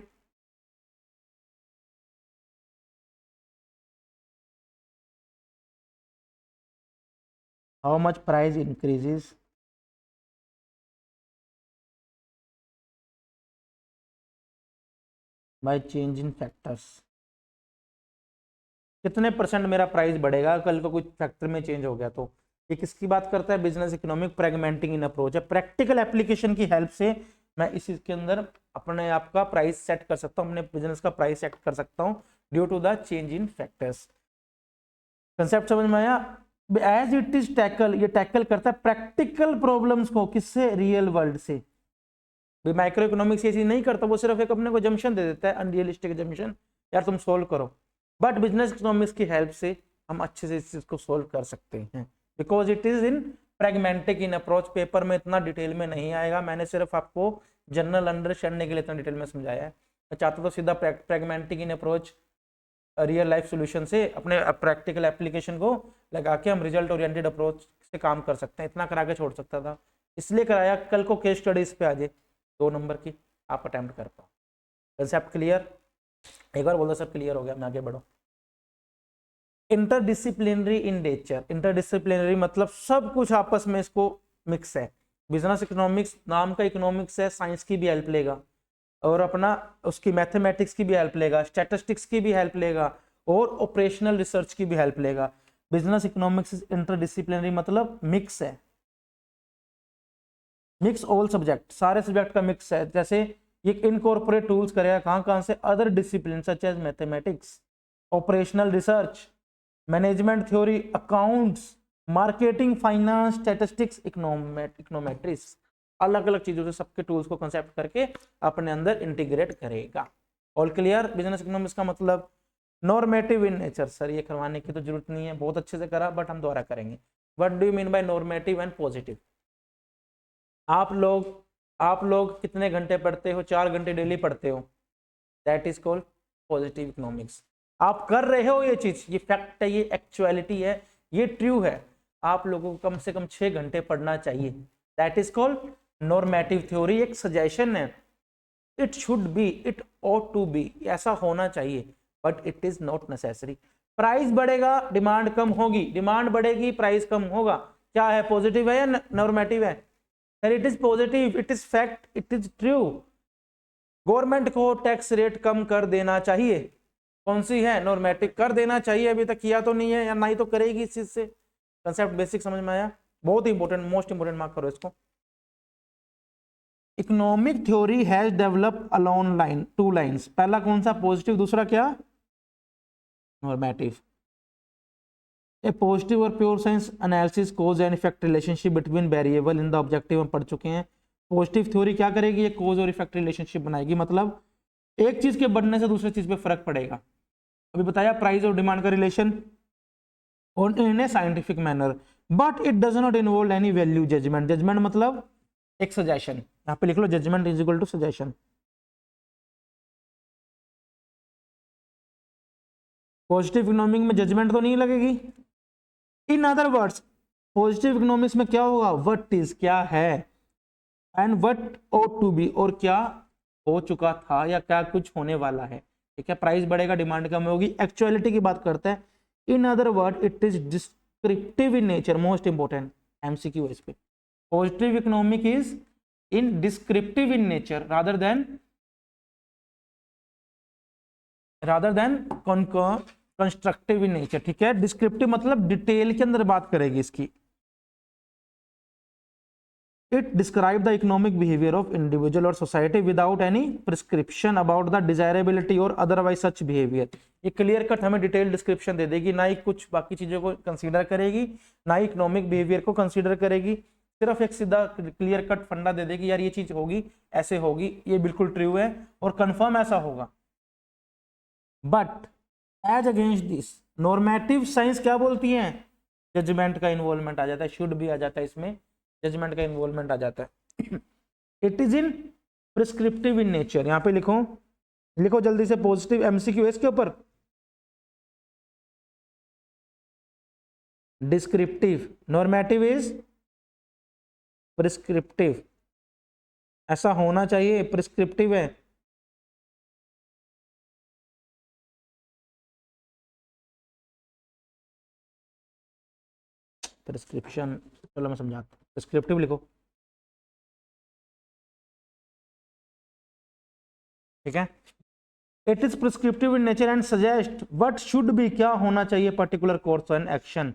How much price increases by change in factors. कितने परसेंट मेरा प्राइस बढ़ेगा कल को कुछ फैक्टर में चेंज हो गया तो? ये किसकी बात करता है? Business economic pragmatic in approach है। प्रैक्टिकल एप्लीकेशन की हेल्प से मैं इस चीज के अंदर अपने आप का प्राइस सेट कर सकता हूँ, अपने बिजनेस का प्राइस सेट कर सकता हूँ due to the change in factors. Concept समझ में आया? एज इट इज टैकल, ये टैकल करता है प्रैक्टिकल प्रॉब्लम्स को। किससे? रियल वर्ल्ड से। माइक्रो इकोनॉमिक्स ये चीज नहीं करता, वो सिर्फ एक अपने को जम्पशन दे देता है, अनरियलिस्टिक जम्पशन, यार तुम सोल्व करो। बट बिजनेस इकोनॉमिक्स की हेल्प से हम अच्छे से इस चीज को सोल्व कर सकते हैं because it is in pragmatic in approach. Paper में इतना डिटेल में नहीं आएगा, मैंने सिर्फ आपको जनरल अंडरस्टैंडिंग के लिए इतना डिटेल में समझाया है। मैं चाहता तो सीधा pragmatic in approach real life solution से अपने प्रैक्टिकल एप्लीकेशन को लगा के हम रिजल्ट ओरिएंटेड अप्रोच से काम कर सकते हैं। इतना करा के छोड़ सकता था, इसलिए कराया कल को केस स्टडीज पे आ जाए 2 नंबर की, आप अटेम्प्ट कर पाओ। Concept clear? एक बार बोलो सब क्लियर हो गया, मैं आगे बढ़ो। Interdisciplinary in nature. इंटरडिसिप्लिनरी मतलब सब कुछ आपस में इसको मिक्स है। बिजनेस इकोनॉमिक्स नाम का इकोनॉमिक्स है, साइंस की भी हेल्प लेगा और अपना उसकी मैथमेटिक्स की भी हेल्प लेगा, स्टैटिस्टिक्स की भी हेल्प लेगा और ऑपरेशनल रिसर्च की भी हेल्प लेगा। बिजनेस इकोनॉमिक्स इंटरडिसिप्लिनरी मतलब मिक्स है, मिक्स ऑल सब्जेक्ट, सारे सब्जेक्ट का मिक्स है। जैसे ये इनकॉर्पोरेट टूल्स करेगा कहाँ से? Other discipline such as mathematics, operational research, management theory, accounts, marketing, finance, statistics, econometrics, अलग अलग चीजों से सबके टूल्स को कंसेप्ट करके अपने अंदर इंटीग्रेट करेगा। All clear? बिजनेस इकोनॉमिक्स का मतलब नॉर्मेटिव इन नेचर। सर ये करवाने की तो जरूरत नहीं है, बहुत अच्छे से करा, बट हम दोबारा करेंगे। What do you mean bye normative and positive? आप लोग कितने घंटे पढ़ते हो? 4 घंटे डेली पढ़ते हो, that is called positive economics. आप कर रहे हो ये चीज, ये फैक्ट है, ये एक्चुअलिटी है, ये ट्रू है। आप लोगों को कम से कम 6 घंटे पढ़ना चाहिए, that is called normative theory. एक सजेशन है, it should be, it ought to be, ऐसा होना चाहिए, but it is not necessary. Price बढ़ेगा, डिमांड कम होगी, डिमांड बढ़ेगी, प्राइस कम होगा। क्या है? पॉजिटिव है या नॉर्मेटिव है? Sir it is positive, it is fact, it is true. Government को टैक्स रेट कम कर देना चाहिए, कौन सी है, नॉर्मेटिव, कर देना चाहिए, अभी तक किया तो नहीं है या ना ही तो करेगी इस चीज से। कंसेप्ट बेसिक समझ में आया, बहुत इंपॉर्टेंट, मोस्ट इंपॉर्टेंट, मार्क करो इसको। Economic theory has develop alone line, two lines, पहला कौन सा, पॉजिटिव, दूसरा क्या, नॉर्मेटिव। ए पॉजिटिव और pure science analysis cause and effect relationship between variable in the objective हम पढ़ चुके हैं। पॉजिटिव थ्योरी क्या करेगी, ये कॉज और इफेक्ट रिलेशनशिप बनाएगी, मतलब एक चीज के बढ़ने से दूसरी चीज पे फर्क पड़ेगा। अभी बताया प्राइस और डिमांड का relation in a scientific manner, but it does not involve any value judgement. Judgement मतलब एक सजेशन, यहाँ पे लिख लो judgement is equal to suggestion. Positive economic में जजमेंट तो नहीं लगेगी। In other words positive economics में क्या होगा, व्हाट इज क्या है, and what ought to be और क्या हो चुका था या क्या कुछ होने वाला है, ठीक है। प्राइस बढ़ेगा, डिमांड कम होगी, एक्चुअलिटी की बात करते हैं। In other word it is descriptive in nature, most important MCQ इस पे। Positive economic is in descriptive in nature rather than constructive in nature, ठीक है। डिस्क्रिप्टिव मतलब डिटेल के अंदर बात करेगी इसकी। It describe the economic behavior of individual or society without any prescription about the desirability or otherwise such behavior। ये क्लियर कट हमें डिटेल डिस्क्रिप्शन दे देगी, ना ही कुछ बाकी चीजों को कंसीडर करेगी, ना ही इकोनॉमिक बिहेवियर को कंसीडर करेगी, सिर्फ एक सीधा क्लियर कट फंडा दे देगी, यार ये चीज होगी, ऐसे होगी, ये बिल्कुल ट्रू है और कंफर्म ऐसा होगा। But as against this normative science क्या बोलती है, जजमेंट का इन्वॉल्वमेंट आ जाता है, शुड भी आ जाता है इसमें, जजमेंट का इन्वॉल्वमेंट आ जाता है। It is in prescriptive in nature, यहां पे लिखो, लिखो जल्दी से, पॉजिटिव एमसीक्यू इसके ऊपर। डिस्क्रिप्टिव, नॉर्मेटिव इज प्रिस्क्रिप्टिव, ऐसा होना चाहिए, प्रिस्क्रिप्टिव है। प्रिस्क्रिप्शन, चलो मैं समझाता हूँ, प्रिस्क्रिप्टिव लिखो, ठीक है। It is prescriptive in nature and suggest what should be, क्या होना चाहिए, particular course and action.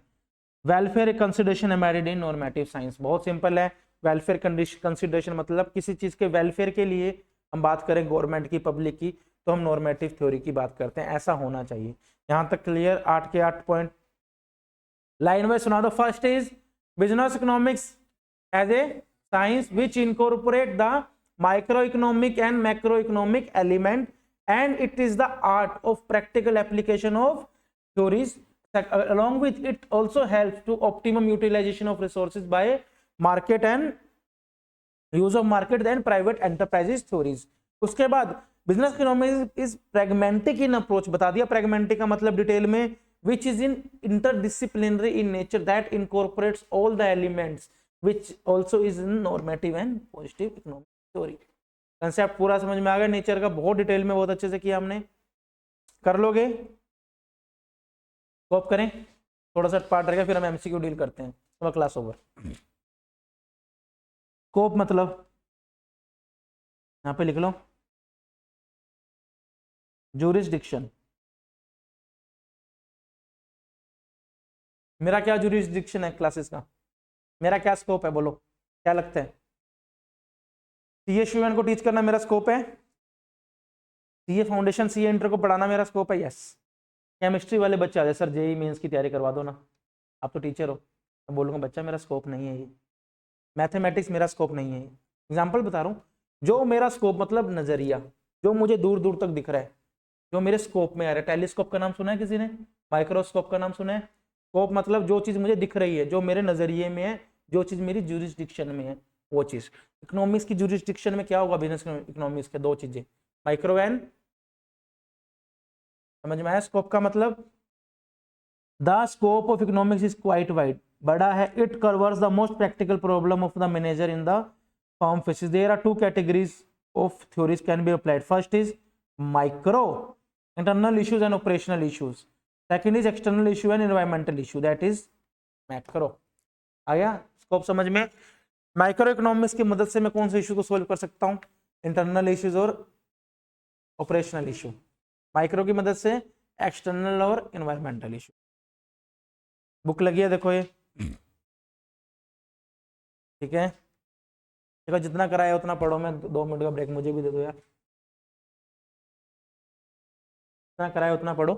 Welfare consideration embedded in normative science, बहुत सिंपल है। वेलफेयर कंसिडरेशन मतलब किसी चीज के वेलफेयर के लिए हम बात करें, गवर्नमेंट की, पब्लिक की, तो हम नॉर्मेटिव थ्योरी की बात करते हैं, ऐसा होना चाहिए। यहां तक क्लियर, 8 के 8 पॉइंट लाइन वाइज सुना दो। First is business economics as a science which incorporate the micro economic and macro economic element and it is the art of practical application of theories that along with it also helps to optimum utilization of resources by market and use of market and private enterprises theories। उसके बाद business economics is pragmatic in approach, बता दिया pragmatic का मतलब डिटेल में, which is in interdisciplinary in nature that incorporates all the elements which also is in normative and positive economic theory। Concept पूरा समझ में आ गया नेचर का, बहुत डिटेल में, बहुत अच्छे से किया हमने, कर लोगे, स्कोप करें, थोड़ा सा पार्ट रहेगा फिर हम एमसीक्यू डील करते हैं, तो क्लास ओवर। स्कोप मतलब यहां पे लिख लो, ज्यूरिसडिक्शन। मेरा क्या ज्यूरिसडिक्शन है क्लासेस का, मेरा क्या स्कोप है, बोलो क्या लगता है। सीए स्टूडेंट को टीच करना मेरा स्कोप है, सीए फाउंडेशन, सीए इंटर को पढ़ाना मेरा स्कोप है, यस। केमिस्ट्री वाले बच्चे आ जाए, सर जेई मेंस की तैयारी करवा दो ना, आप तो टीचर हो, मैं बोलूँगा बच्चा मेरा स्कोप नहीं है ये, मैथमेटिक्स मेरा स्कोप नहीं है। एग्जाम्पल बता रहा हूँ, जो मेरा स्कोप मतलब नजरिया, जो मुझे दूर दूर तक दिख रहा है, जो मेरे स्कोप में आ रहा है। टेलीस्कोप का नाम सुना है किसी ने, माइक्रोस्कोप का नाम सुना है। स्कोप मतलब जो चीज मुझे दिख रही है, जो मेरे नजरिए में है, जो चीज मेरी ज्यूरिसडिक्शन में है, वो चीज। इकोनॉमिक्स की ज्यूरिसडिक्शन में क्या होगा, बिजनेस इकोनॉमिक्स के दो चीजें, माइक्रो एंड, समझ में आया। स्कोप का मतलब the scope of economics is quite wide, बड़ा है। It covers the most practical problem of the manager in the firm faces. There are two categories of theories can be applied. First is micro, internal issues and operational issues. Second is external issue and environmental issue, that is macro. आ गया स्कोप समझ में। माइक्रो इकोनॉमिक्स की मदद से मैं कौन से इशू को सोल्व कर सकता हूँ, इंटरनल इश्यूज और ऑपरेशनल इशू, माइक्रो की मदद से एक्सटर्नल और एनवायरमेंटल इशू। बुक लगी है देखो ये, ठीक है। देखो जितना कराया उतना पढ़ो, मैं 2 मिनट का ब्रेक मुझे भी दे दो यार, जितना कराया उतना पढ़ो।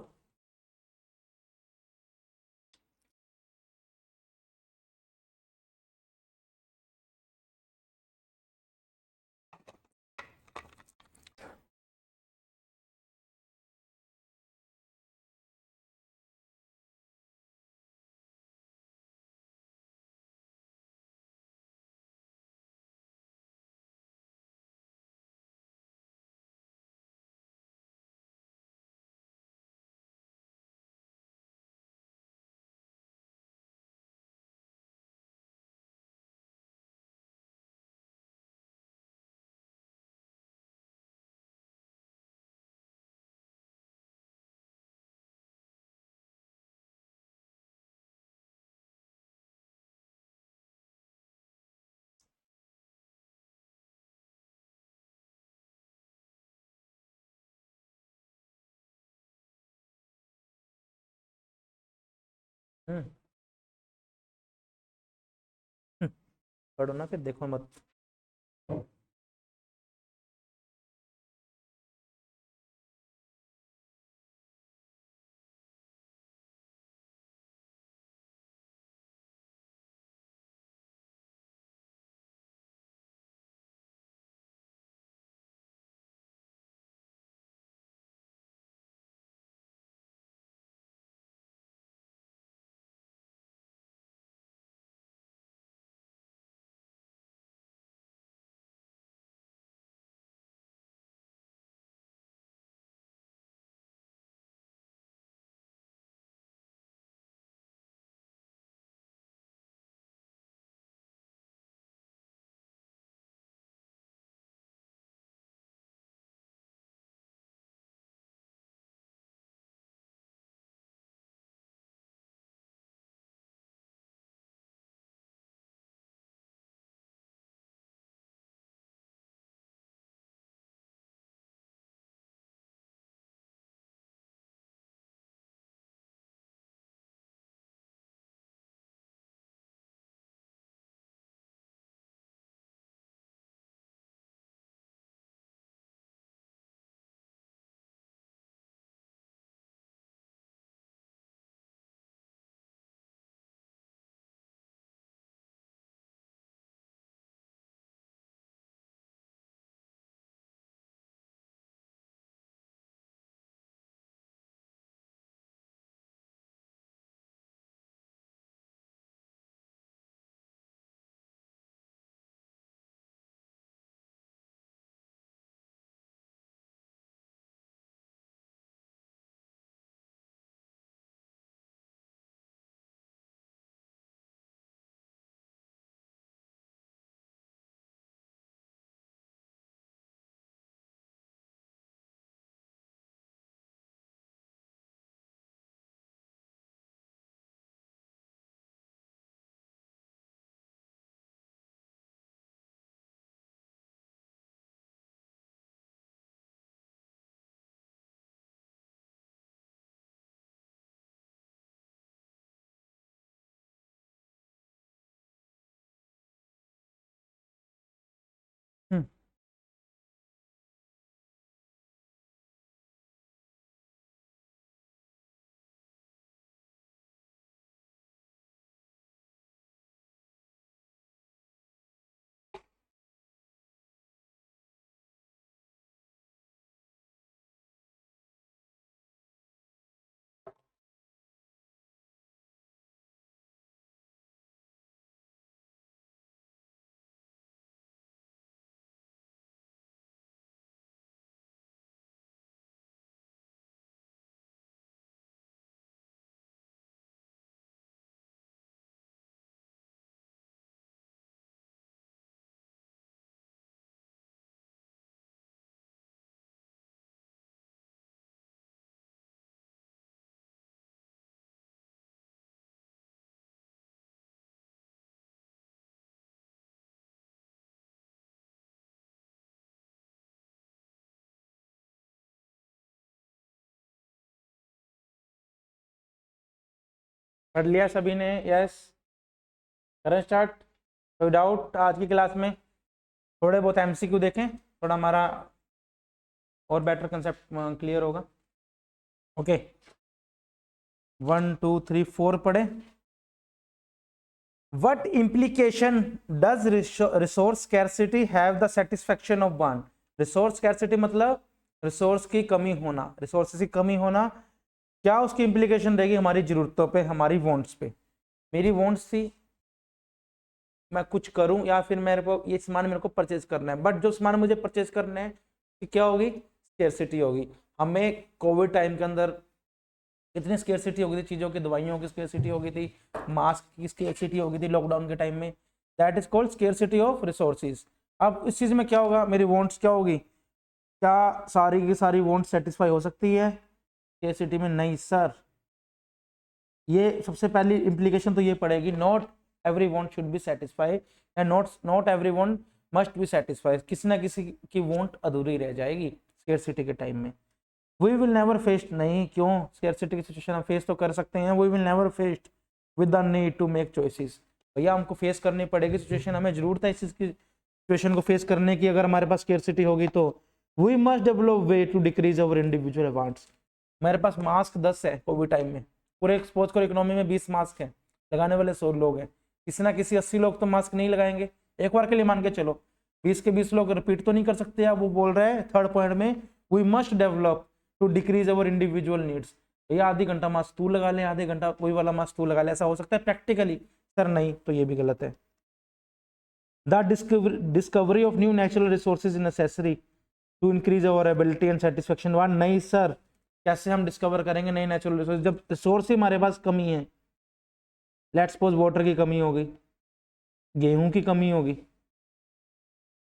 हम्म पढ़ो ना फिर, देखो मत। पढ़ लिया सभी ने? यस, करें स्टार्ट? कोई डाउट आज की क्लास में? थोड़े बहुत एमसीक्यू देखें, थोड़ा हमारा और बेटर कंसेप्ट क्लियर होगा। ओके, 1 2 3 4 पढ़े। What implication does resource scarcity have the satisfaction of one? Resource scarcity मतलब रिसोर्स की कमी होना, रिसोर्सेज की कमी होना, क्या उसकी इंप्लीकेशन रहेगी हमारी जरूरतों पे, हमारी वांट्स पे। मेरी वांट्स थी मैं कुछ करूं या फिर मेरे को ये सामान मेरे को परचेज करना है, बट जो सामान मुझे परचेज करना है कि क्या होगी, स्केर्सिटी होगी। हमें कोविड टाइम के अंदर इतनी स्केर्सिटी हो गई थी चीज़ों की, दवाइयों की स्केर्सिटी हो गई थी, मास्क की स्केर्सिटी हो गई थी लॉकडाउन के टाइम में। That is called scarcity of resources. अब इस चीज़ में क्या होगा, मेरी वांट्स क्या होगी, क्या सारी की सारी वांट्स सेटिस्फाई हो सकती है स्केर्सिटी में? नहीं सर। ये सबसे पहली इंप्लीकेशन तो ये पड़ेगी, not every want should be satisfied and not every want must be satisfied. किसी ना किसी की वांट अधूरी रह जाएगी स्केर्सिटी के टाइम में। वी विल नेवर फेस्ट, नहीं क्यों, स्केर्सिटी की सिचुएशन हम फेस तो कर सकते हैं। We will never faced with the need to make choices. भैया हमको फेस करनी पड़ेगी सिचुएशन, हमें जरूरत है इस चीज की सिचुएशन को फेस करने की। अगर हमारे पास स्केर्सिटी होगी तो we must develop way to decrease our individual wants. मेरे पास मास्क 10 है कोविड टाइम में, पूरे सपोज करो इकोनॉमी में 20 मास्क हैं, लगाने वाले 100 लोग हैं, किसी ना किसी 80 लोग तो मास्क नहीं लगाएंगे। एक बार के लिए मान के चलो 20 के 20 लोग रिपीट तो नहीं कर सकते। आप वो बोल रहे हैं थर्ड पॉइंट में, we must develop to decrease our individual needs. भैया आधी घंटा मास्क तू लगा ले, आधे घंटा कोई वाला मास्क तू लगा ले, ऐसा हो सकता है प्रैक्टिकली? सर नहीं, तो ये भी गलत है। The discovery of new natural resources necessary to increase our ability and satisfaction one. नहीं सर, कैसे हम डिस्कवर करेंगे नई नेचुरल रिसोर्स जब रिसोर्स ही हमारे पास कमी है? लेट्स सपोज वाटर की कमी होगी, गेहूं की कमी होगी,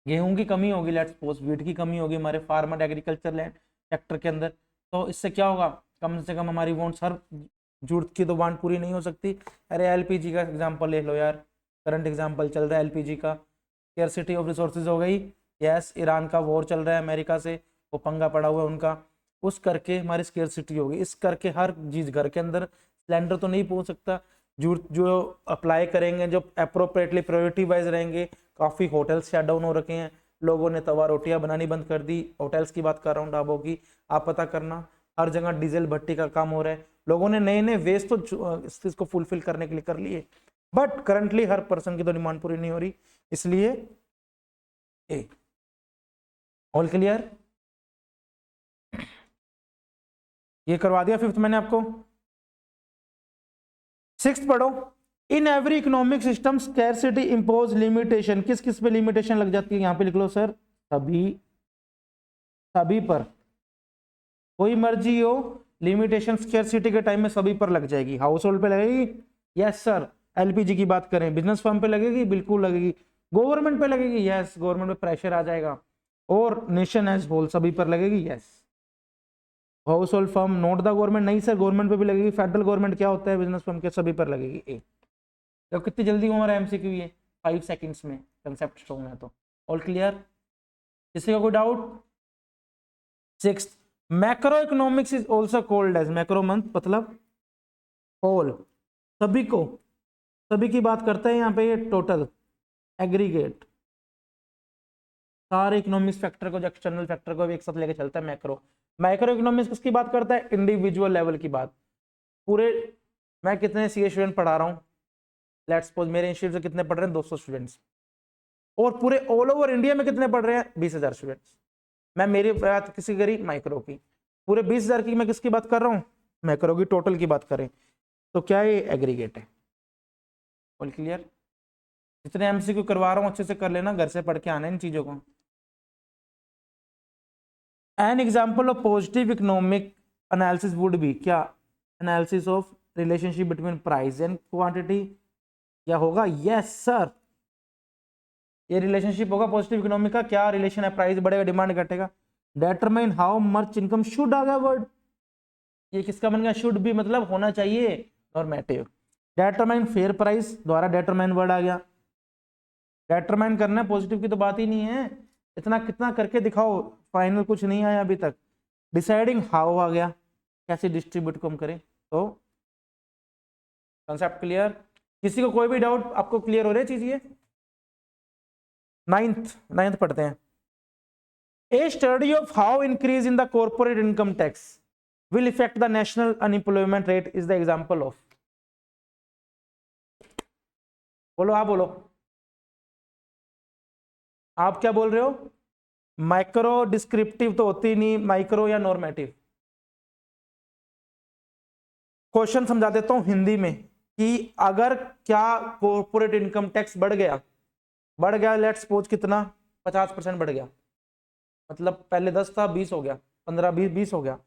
गेहूं की कमी होगी, लेट्स सपोज वीट की कमी होगी हमारे फार्मर एग्रीकल्चर लैंड सेक्टर के अंदर। तो इससे क्या होगा, कम से कम हमारी वांट्स, हर जरूरत की तो वांट पूरी नहीं हो सकती। अरे एलपीजी का एग्जांपल ले लो यार, करंट एग्जांपल चल रहा है एलपीजी का, स्कैर्सिटी ऑफ रिसोर्सेज हो गई। यस, ईरान का वॉर चल रहा है अमेरिका से, वो पंगा पड़ा हुआ है उनका, उस करके हमारी स्कैर्सिटी होगी। इस करके हर चीज घर के अंदर सिलेंडर तो नहीं पहुंच सकता, जो अप्लाई करेंगे, जो अप्रोप्रिएटली प्रायोरिटी वाइज रहेंगे। काफ़ी होटल्स शट डाउन हो रखे हैं, लोगों ने तवा रोटियां बनानी बंद कर दी। होटल्स की बात कर रहा हूँ, ढाबों की, आप पता करना हर जगह डीजल भट्टी का काम हो रहा है। लोगों ने नए नए वेस्ट तो इस चीज़ को फुलफिल करने के लिए कर लिए, बट करंटली हर पर्सन की तो डिमांड पूरी नहीं हो रही, इसलिए ए। All clear? ये करवा दिया फिफ्थ मैंने आपको। सिक्स्थ पढ़ो। In every economic system scarcity impose limitation. किस किस पे लिमिटेशन लग जाती है, यहां पे लिख लो सर, सभी, सभी पर। कोई मर्जी हो, लिमिटेशन स्कैर्सिटी के टाइम में सभी पर लग जाएगी। हाउस होल्ड पे लगेगी, यस सर। एलपीजी की बात करें, बिजनेस फर्म पे लगेगी, बिल्कुल लगेगी। गवर्नमेंट पे लगेगी, यस, गवर्नमेंट पे प्रेशर आ जाएगा। और नेशन एज होल सभी पर लगेगी, yes. House hold firm note the government, नहीं सर, गवर्नमेंट पे भी लगेगी। फेडरल गवर्नमेंट क्या होता है, बिजनेस फर्म के सभी पर लगेगी। ए तो कितनी जल्दी हमारा एमसीक्यू ये 5 सेकंड्स में कंसेप्ट स्ट्रॉन्ग है तो। All clear? किसी का कोई doubt? Sixth, macro economics is also called as, macro मंथ मतलब होल, सभी को, सभी की बात करते हैं यहाँ पे, ये टोटल एग्रीगेट सारे इकोनॉमिक्स फैक्टर को, जो एक्सटर्नल फैक्टर को भी एक साथ लेके चलता है मैक्रो। माइक्रो इकोनॉमिक्स किसकी बात करता है, इंडिविजुअल लेवल की बात। पूरे, मैं कितने सीए स्टूडेंट पढ़ा रहा हूँ, लेट्स सपोज मेरे इंस्टीट्यूट से कितने पढ़ रहे हैं, 200 स्टूडेंट्स, और पूरे ऑल ओवर इंडिया में कितने पढ़ रहे हैं, 20,000 स्टूडेंट्स। मैं मेरी बात किसी करी माइक्रो की, पूरे 20,000 की मैं किसकी बात कर रहा हूँ, मैक्रो की, टोटल की बात करें तो क्या ये एग्रीगेट है। All clear? जितने एमसीक्यू करवा रहा हूँ अच्छे से कर लेना, घर से पढ़ के आना इन चीजों को। An example of positive economic analysis would be, क्या, analysis of relationship between price and quantity, क्या होगा, यस सर। ये रिलेशनशिप होगा पॉजिटिव इकोनॉमी का। क्या रिलेशन है, प्राइस बढ़ेगा डिमांड घटेगा। Determine how much income should, आ गया वर्ड, ये किसका बन गया, शुड भी मतलब होना चाहिए, नॉर्मेटिव। डेटरमाइन फेयर प्राइस, द्वारा डेटरमाइन वर्ड आ गया। डेटरमाइन करना है, पॉजिटिव की तो बात ही नहीं है, इतना कितना करके दिखाओ, फाइनल कुछ नहीं आया अभी तक। डिसाइडिंग हाउ आ गया, कैसे डिस्ट्रीब्यूट को हम करें, तो कंसेप्ट क्लियर? किसी को कोई भी डाउट? आपको क्लियर हो रही है चीज ये? नाइन्थ पढ़ते हैं। A study of how increase in the corporate income tax will affect the national unemployment rate is the example of। बोलो, आप बोलो, आप क्या बोल रहे हो? माइक्रो डिस्क्रिप्टिव तो होती नहीं, माइक्रो या नॉर्मेटिव। क्वेश्चन समझा देता हूं हिंदी में कि अगर क्या कॉर्पोरेट इनकम टैक्स बढ़ गया लेट्स सपोज कितना, 50% बढ़ गया, मतलब पहले 10 था 20 हो गया, 15-20 हो गया,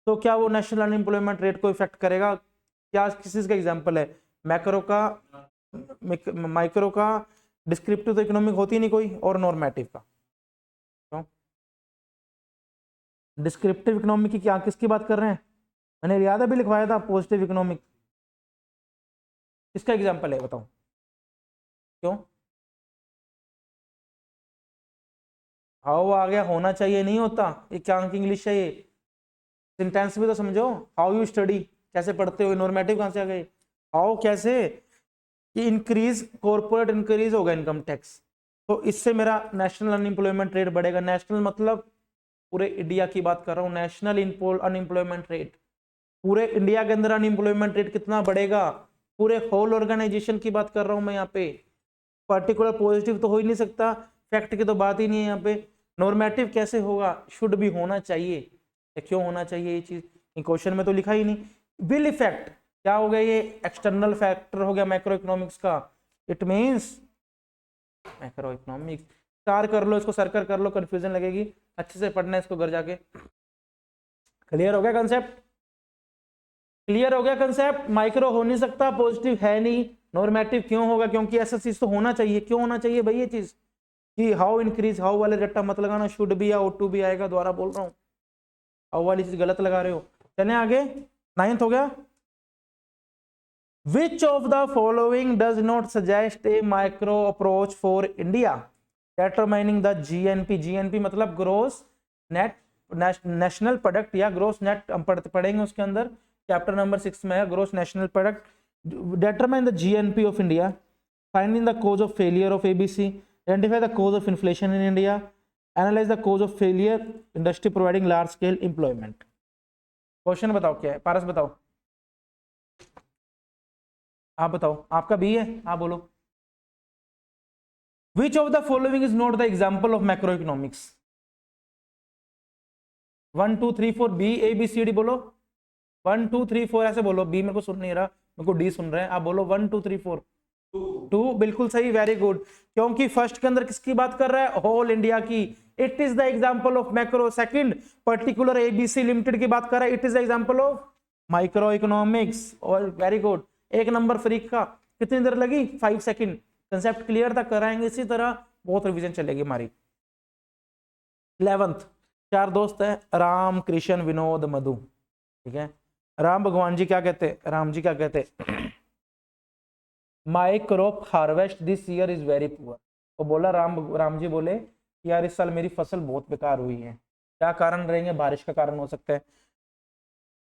तो क्या वो नेशनल अनएम्प्लॉयमेंट रेट को इफेक्ट करेगा? क्या किस चीज का एग्जांपल है? मैक्रो का, माइक्रो का, डिस्क्रिप्टिव तो इकोनॉमिक होती नहीं कोई, और नॉर्मेटिव का। तो डिस्क्रिप्टिव इकोनॉमिक की क्या, किसकी बात कर रहे हैं? मैंने याद है भी लिखवाया था, पॉजिटिव इकोनॉमिक। किसका एग्जांपल है बताओ? क्यों? हाउ आ गया, होना चाहिए नहीं होता, ये क्या अंक इंग्लिश है ये? सेंटेंस भी तो समझो। हाउ यू स्टडी, कैसे पढ़ते हो? नॉर्मेटिव कहां से आ गए? हाउ कैसे? कि इंक्रीज, कॉर्पोरेट इंक्रीज होगा इनकम टैक्स, तो इससे मेरा नेशनल अनएम्प्लॉयमेंट रेट बढ़ेगा। नेशनल मतलब पूरे इंडिया की बात कर रहा हूँ। नेशनल अनएम्प्लॉयमेंट रेट, पूरे इंडिया के अंदर अनएम्प्लॉयमेंट रेट कितना बढ़ेगा? पूरे होल ऑर्गेनाइजेशन की बात कर रहा हूँ मैं यहाँ पे। पर्टिकुलर पॉजिटिव तो हो ही नहीं सकता, फैक्ट की तो बात ही नहीं है यहाँ पे। नॉर्मेटिव कैसे होगा? शुड भी होना चाहिए। क्यों होना चाहिए ये चीज? क्वेश्चन में तो लिखा ही नहीं। विल इफेक्ट क्या हो गया? ये एक्सटर्नल फैक्टर हो गया मैक्रो इकोनॉमिक्स का। It means macro economics, star कर लो इसको, सर्कल कर लो, कंफ्यूजन लगेगी। अच्छे से पढ़ना है इसको घर जाके। क्लियर हो गया कंसेप्ट? क्लियर हो गया कंसेप्ट? माइक्रो हो नहीं सकता, पॉजिटिव है नहीं, नॉर्मेटिव क्यों होगा? क्योंकि ऐसा चीज तो होना चाहिए। क्यों होना चाहिए भाई ये चीज? कि हाउ इंक्रीज, हाउ वाले रट्टा मत लगाना, शुड भी या ओ टू भी आएगा, दोबारा बोल रहा हूँ, हाउ वाली चीज गलत लगा रहे हो। चले आगे, 9th हो गया। Which of the following does not suggest a micro approach for India determining the GNP? GNP मतलब ग्रोस नेट नेशनल प्रोडक्ट या ग्रोस नेट, हम पढ़ेंगे उसके अंदर, चैप्टर नंबर 6 में है gross national product. Determine the GNP of India, finding the cause of failure of ABC, identify the cause of inflation in India, analyze the cause of failure industry providing large scale employment। Question बताओ क्या है? पारस बताओ, आप बताओ, आपका बी है, आप बोलो। Which of the following is not the example of macroeconomics? 1 2 3 4 B, A B C D बोलो। 1 2 3 4 ऐसे बोलो। बी मेरे को सुन नहीं रहा, मेरे को डी सुन रहे हैं। आप बोलो 1 2 3 4। 2 बिल्कुल सही, वेरी गुड। क्योंकि फर्स्ट के अंदर किसकी बात कर रहा है? होल इंडिया की। It is the example of macro. Second particular ABC limited की बात कर रहा है, it is the example of micro economics. और वेरी गुड, 1 नंबर फ्रीक का। कितनी देर लगी? 5 सेकंड। कंसेप्ट क्लियर था, कराएंगे इसी तरह, बहुत रिवीजन चलेगी हमारी। 11th, 4 दोस्त है, राम, कृष्ण, विनोद, मधु। ठीक है, राम भगवान जी क्या कहते हैं? राम जी क्या कहते हैं? My crop harvest this year is very poor. तो बोला राम जी बोले यार इस साल मेरी फसल बहुत बेकार हुई है। क्या कारण रहेंगे? बारिश का कारण हो सकता है।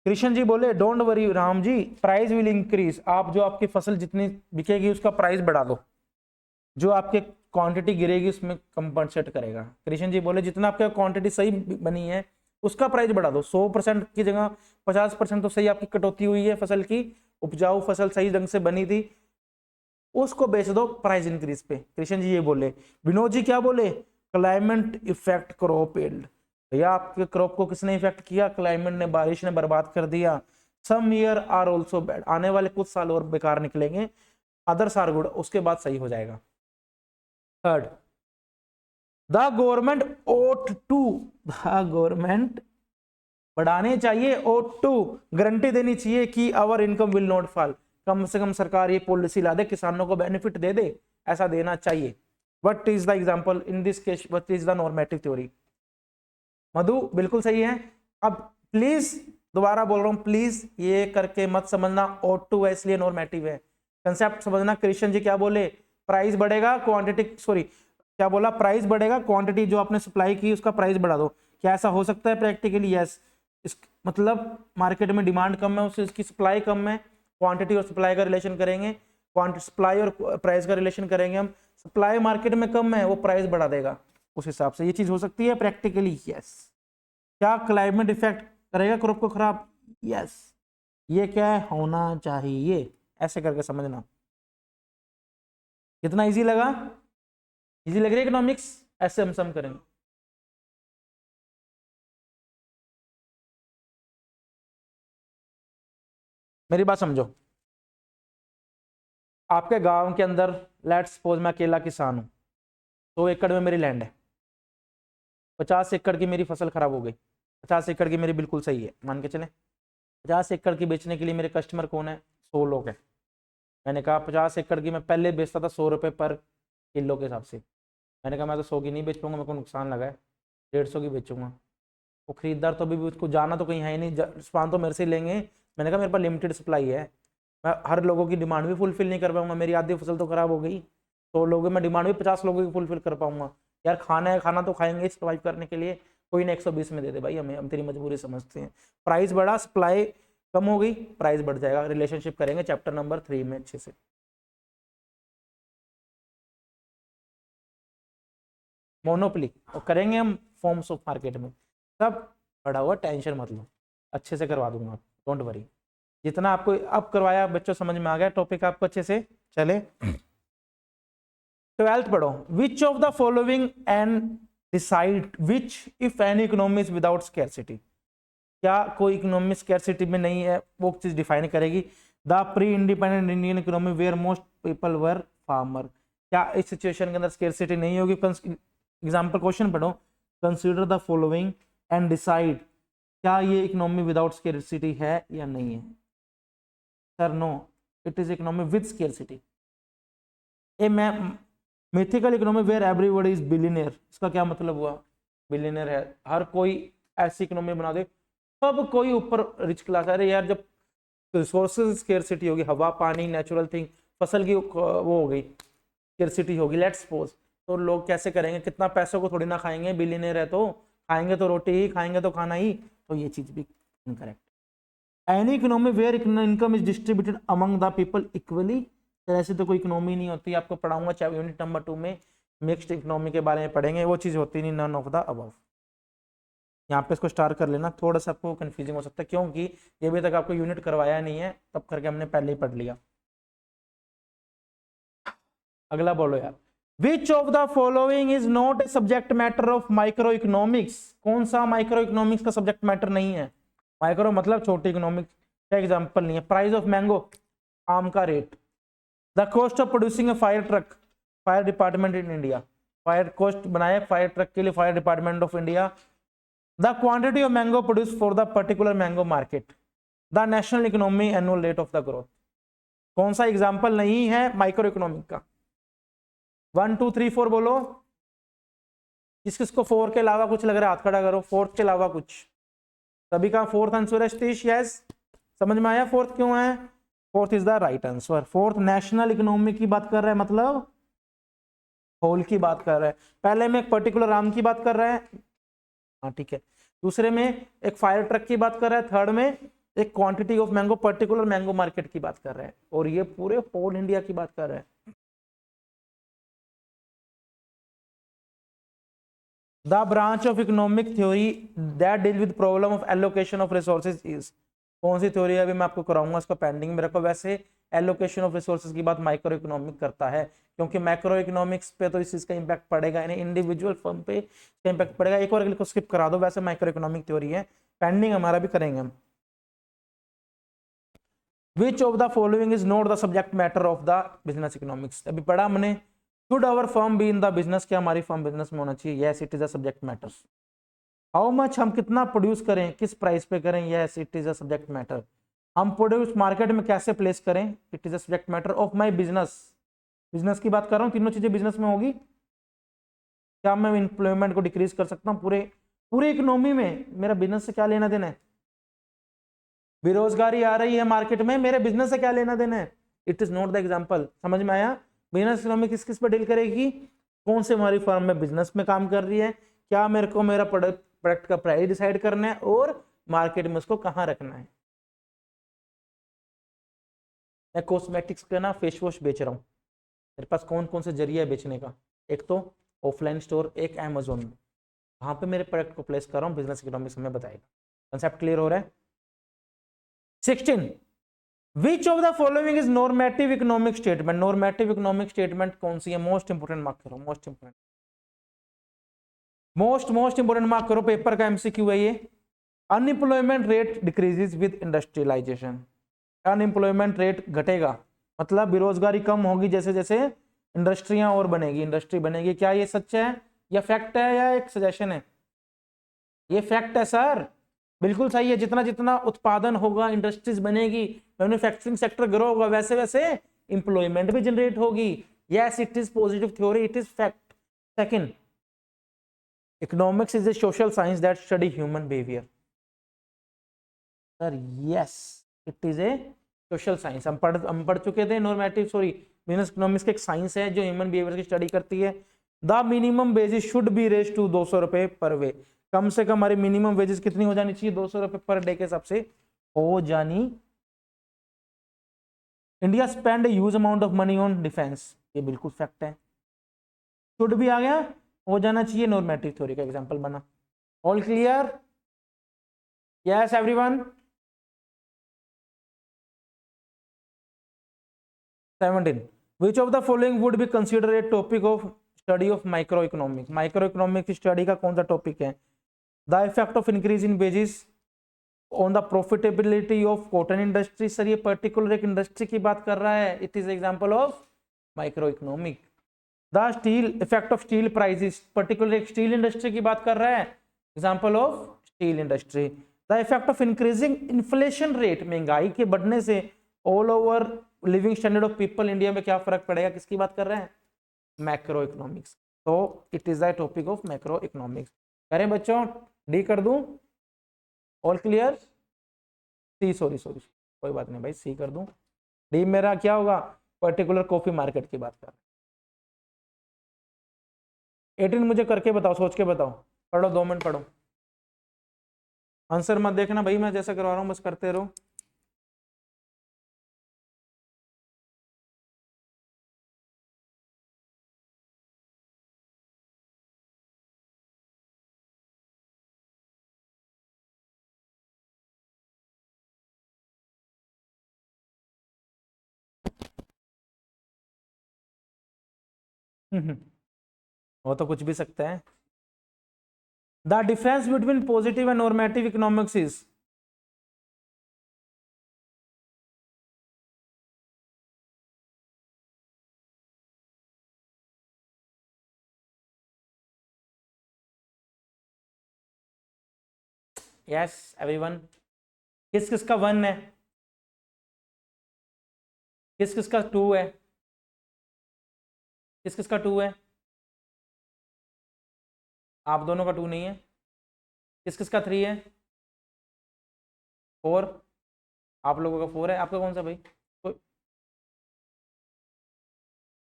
कृष्ण जी बोले don't worry Ram ji, price will increase. आप जो आपकी फसल जितनी बिकेगी उसका प्राइस बढ़ा दो, जो आपके क्वांटिटी गिरेगी उसमें कंपनसेट करेगा। कृष्ण जी बोले जितना आपका क्वांटिटी सही बनी है उसका प्राइस बढ़ा दो। 100% की जगह 50% तो सही आपकी कटौती हुई है फसल की, उपजाऊ फसल सही ढंग से बनी थी, उसको बेच दो प्राइस इंक्रीज पे। कृष्ण जी ये बोले। विनोद जी क्या बोले? Climate effect crop yield. भैया आपके क्रॉप को किसने इफेक्ट किया? क्लाइमेट ने, बारिश ने बर्बाद कर दिया। Some year are also bad, आने वाले कुछ साल और बेकार निकलेंगे, अदर्स आर गुड, उसके बाद सही हो जाएगा। Third, the government ought to, the government बढ़ाने चाहिए, ओट टू गारंटी देनी चाहिए कि our income will not fall. कम से कम सरकार ये पॉलिसी ला दे, किसानों को बेनिफिट दे दे, ऐसा देना चाहिए। What is the example in this case? What is the normative theory? Madhu बिल्कुल सही है। अब प्लीज दोबारा बोल रहा हूं, प्लीज ये करके मत समझना ओट टू है इसलिए नॉर्मेटिव है। कंसेप्ट समझना। कृष्ण जी क्या बोले? प्राइस बढ़ेगा, क्वांटिटी, सॉरी क्या बोला? प्राइस बढ़ेगा, क्वांटिटी जो आपने सप्लाई की उसका प्राइस बढ़ा दो। क्या ऐसा हो सकता है प्रैक्टिकली? यस। मतलब मार्केट में डिमांड कम है, उससे इसकी सप्लाई कम है, क्वांटिटी और सप्लाई का रिलेशन करेंगे, सप्लाई और प्राइस का रिलेशन करेंगे हम, सप्लाई मार्केट में कम है वो प्राइस बढ़ा देगा, उस हिसाब से ये चीज हो सकती है प्रैक्टिकली। यस। क्या क्लाइमेट इफेक्ट करेगा क्रॉप को खराब? यस। ये क्या है? होना चाहिए, ऐसे करके समझना। कितना इजी लगा? इजी लग रही है इकोनॉमिक्स? ऐसे हम सम करेंगे। मेरी बात समझो, आपके गांव के अंदर लेट्स सपोज मैं अकेला किसान हूँ, 100 एकड़ में मेरी लैंड है, 50 एकड़ की मेरी फसल खराब हो गई, 50 एकड़ की मेरी बिल्कुल सही है, मान के चले 50 एकड़ की बेचने के लिए मेरे कस्टमर कौन है? 100 लोग हैं। मैंने कहा 50 एकड़ की मैं पहले बेचता था 100 रुपये पर किलो के हिसाब से, मैंने कहा मैं तो 100 की नहीं बेच पाऊंगा, मेरे को नुकसान लगा है, 150 की बेचूंगा। वो खरीदार तो अभी भी उसको जाना तो कहीं है ही नहीं, सामान तो मेरे से लेंगे। मैंने कहा मेरे पास लिमिटेड सप्लाई है, मैं हर लोगों की डिमांड भी फुलफिल नहीं कर पाऊंगा, मेरी आधी फसल तो खराब हो गई, 100 लोगों में डिमांड भी 50 लोगों की फुलफिल कर पाऊंगा। यार खाना है, खाना तो खाएंगे सर्वाइव करने के लिए, कोई ना 120 में दे दे भाई हमें, हम तेरी मजबूरी समझते हैं। प्राइस बढ़ा, सप्लाई कम हो गई, प्राइस बढ़ जाएगा। रिलेशनशिप करेंगे चैप्टर नंबर 3 में अच्छे से। मोनोपोली और करेंगे हम फॉर्म्स ऑफ मार्केट में, सब पढ़ा हुआ, टेंशन मत लो, अच्छे से करवा दूंगा, डोंट वरी। जितना आपको अब करवाया बच्चों समझ में आ गया टॉपिक आपको अच्छे से। चले 12th पढ़ो। विच of the following and decide which if any economy is without scarcity. क्या कोई इकोनॉमी स्कैरसिटी में नहीं है, वो चीज डिफाइन करेगी। The pre independent Indian economy where most people were farmer. क्या इस सिचुएशन के अंदर स्कैरसिटी नहीं होगी? एग्जाम्पल क्वेश्चन पढ़ो। Consider the following and decide, क्या ये इकोनॉमी विदाउट स्कैरसिटी है या नहीं है? Sir no, it is economy with scarcity. A mythical economy where everybody is billionaire, इसका क्या मतलब हुआ? बिलियनियर है, हर कोई ऐसी इकोनॉमी बना दे सब कोई ऊपर रिच क्लास। अरे यार जब रिसोर्सेज स्कैरसिटी होगी, हवा पानी नेचुरल थिंग, फसल की वो हो गई स्कैरसिटी होगी, लेट्स सपोज, तो लोग कैसे करेंगे? कितना पैसों को थोड़ी ना खाएंगे, बिलियनियर है तो खाएंगे तो रोटी ही खाएंगे, तो खाना ही, तो ये चीज भी incorrect. Any economy where income is distributed among the people equally, ऐसे तो कोई इकोनॉमी नहीं होती। आपको पढ़ाऊंगा चाहे यूनिट नंबर 2 में मिक्स्ड इकोनॉमी के बारे में पढ़ेंगे, वो चीज होती नहीं, नन ऑफ द अबव। यहाँ पे इसको स्टार कर लेना, थोड़ा सा आपको कंफ्यूजिंग हो सकता है क्योंकि ये भी तक आपको यूनिट करवाया नहीं है, तब करके हमने पहले ही पढ़ लिया। अगला बोलो यार। विच of the following is not a subject matter of micro economics. कौन सा माइक्रो इकोनॉमिक्स का सब्जेक्ट मैटर नहीं है? माइक्रो मतलब छोटी इकोनॉमिक्स का एग्जांपल नहीं है। प्राइस ऑफ मैंगो, आम का rate. The cost of producing A fire truck, fire department in India, fire cost बनाया फायर ट्रक के लिए fire department of India. The quantity of mango produce for the particular mango market, the national economy annual rate of the growth. कौन सा एग्जाम्पल नहीं है माइक्रो इकोनॉमिक का? 1 2 3 4 बोलो। किस किसको 4 के अलावा कुछ लग रहा है? हाथ खड़ा करो। 4 के अलावा कुछ? सभी का 4th आंसर है सतीश? यस। समझ में आया 4th क्यों है? 4th is the right answer. 4th national economy की बात कर रहा है, मतलब होल की बात कर रहा है। पहले में एक पर्टिकुलर आम की बात कर रहा है, हाँ ठीक है। दूसरे में एक फायर ट्रक की बात कर रहा है, थर्ड में एक quantity of mango particular mango market की बात कर रहा है, और ये पूरे होल इंडिया की बात कर रहा है। The branch of economic theory that deal with problem of allocation of resources is. कौन सी थ्योरी है? अभी मैं आपको कराऊंगा, इसका पेंडिंग में रखो। वैसे एलोकेशन ऑफ रिसोर्सेज की बात माइक्रो इकोनॉमिक करता है, क्योंकि मैक्रो इकोनॉमिक्स पे तो इस चीज का इंपैक्ट पड़ेगा, यानी इंडिविजुअल फर्म पे इसका इंपैक्ट पड़ेगा। एक और को स्किप करा दो, वैसे माइक्रो इकोनॉमिक थ्योरी है, पेंडिंग हमारा भी करेंगे हम। Which of the following is not the subject matter of the business economics. अभी पढ़ा हमने, should our firm be in the business, क्या हमारी फर्म बिजनेस में होना चाहिए? Yes it is a subject matter. How much, हम कितना प्रोड्यूस करें, किस प्राइस पे करें? Yes it is a subject matter. हम प्रोड्यूस मार्केट में कैसे प्लेस करें? It is a subject matter of my business. Business की बात कर रहा हूँ, तीनों चीजें बिजनेस में होगी। क्या मैं एम्प्लॉयमेंट को डिक्रीज कर सकता हूँ? पूरे इकोनॉमी में मेरा बिजनेस से क्या लेना देना है? बेरोजगारी आ रही है मार्केट में, मेरे बिजनेस से क्या लेना देना है? It is not the example. समझ में आया? बिजनेस इकोनॉमी किस किस पर डील करेगी? कौन से हमारी फर्म में बिजनेस में काम कर रही है, क्या मेरे को मेरा प्रोडक्ट का प्राइस डिसाइड करना है, और मार्केट में उसको कहाँ रखना है। मैं कॉस्मेटिक्स का ना फेस वॉश बेच रहा हूँ, मेरे पास कौन कौन से जरिया है बेचने का, एक तो ऑफलाइन स्टोर, एक अमेजोन, वहाँ पे मेरे प्रोडक्ट को प्लेस कर रहा हूँ, बिजनेस इकोनॉमिक्स में बताएगा। कंसेप्ट क्लियर हो रहा है? 16 which of the following is normative economic statement. Normative economic statement कौन सी है? मोस्ट इंपोर्टेंट मार्क करो, most important, most important mark करो, पेपर का एमसीक्यू है ये। Unemployment rate decreases with industrialization. Unemployment rate घटेगा, मतलब बेरोजगारी कम होगी जैसे जैसे इंडस्ट्रियां और बनेगी, इंडस्ट्री बनेगी। क्या ये सच है या फैक्ट है या एक सजेशन है? ये फैक्ट है सर, बिल्कुल सही है। जितना जितना उत्पादन होगा, इंडस्ट्रीज बनेगी, मैन्युफैक्चरिंग सेक्टर ग्रो होगा, वैसे वैसे इंप्लॉयमेंट भी जनरेट होगी। Yes, it is positive theory, it is fact. Second, economics is A social science that study human behaviour. Sir yes, it is a social science. हम पढ़ चुके थे नॉर्मेटिव, सॉरी, बिजनेस इकोनॉमिक्स की एक साइंस है जो ह्यूमन बिहेवियर की स्टडी करती है। The minimum wages should be raise to 200 रुपए पर वे। कम से कम हमारी मिनिमम वेजेस कितनी हो जानी चाहिए? 200 रुपए पर डे के हिसाब से हो जानी। India spend a huge amount of money on defence, ये बिल्कुल फैक्ट है। शुड भी आ गया, हो जाना चाहिए, नॉर्मेटिव थ्योरी का एग्जांपल बना। All clear? Yes everyone? 17 which of the following would be considered a topic of study of microeconomics। Microeconomics की स्टडी का कौन सा टॉपिक है? The effect of increase in wages on the profitability of cotton industry. Sir ये पर्टिकुलर एक इंडस्ट्री की बात कर रहा है, it is example of microeconomic. The steel effect of steel prices, particular एक स्टील इंडस्ट्री की बात कर रहा है, example of steel industry. The effect of increasing inflation rate, महंगाई के बढ़ने से all over living standard of people, India में क्या फर्क पड़ेगा, किसकी बात कर रहे हैं? Macro economics. तो it is the topic of macro economics. करें बच्चों, डी कर दूं? All clear? सी, सॉरी कोई बात नहीं भाई, सी कर दूं। डी मेरा क्या होगा? पर्टिकुलर कॉफी मार्केट की बात कर रहे हैं। 18 मुझे करके बताओ, सोच के बताओ, पढ़ो 2 मिनट पढ़ो, आंसर मत देखना भाई, मैं जैसा करवा रहा हूँ बस करते रहो। वो तो कुछ भी सकता है। The difference between positive and normative economics is, yes everyone? किस किस का 1 है, किस किस का 2 है, किस किस का 2 है? आप दोनों का 2 नहीं है। किस किस का 3 है? 4? आप लोगों का 4 है। आपका कौन सा भाई?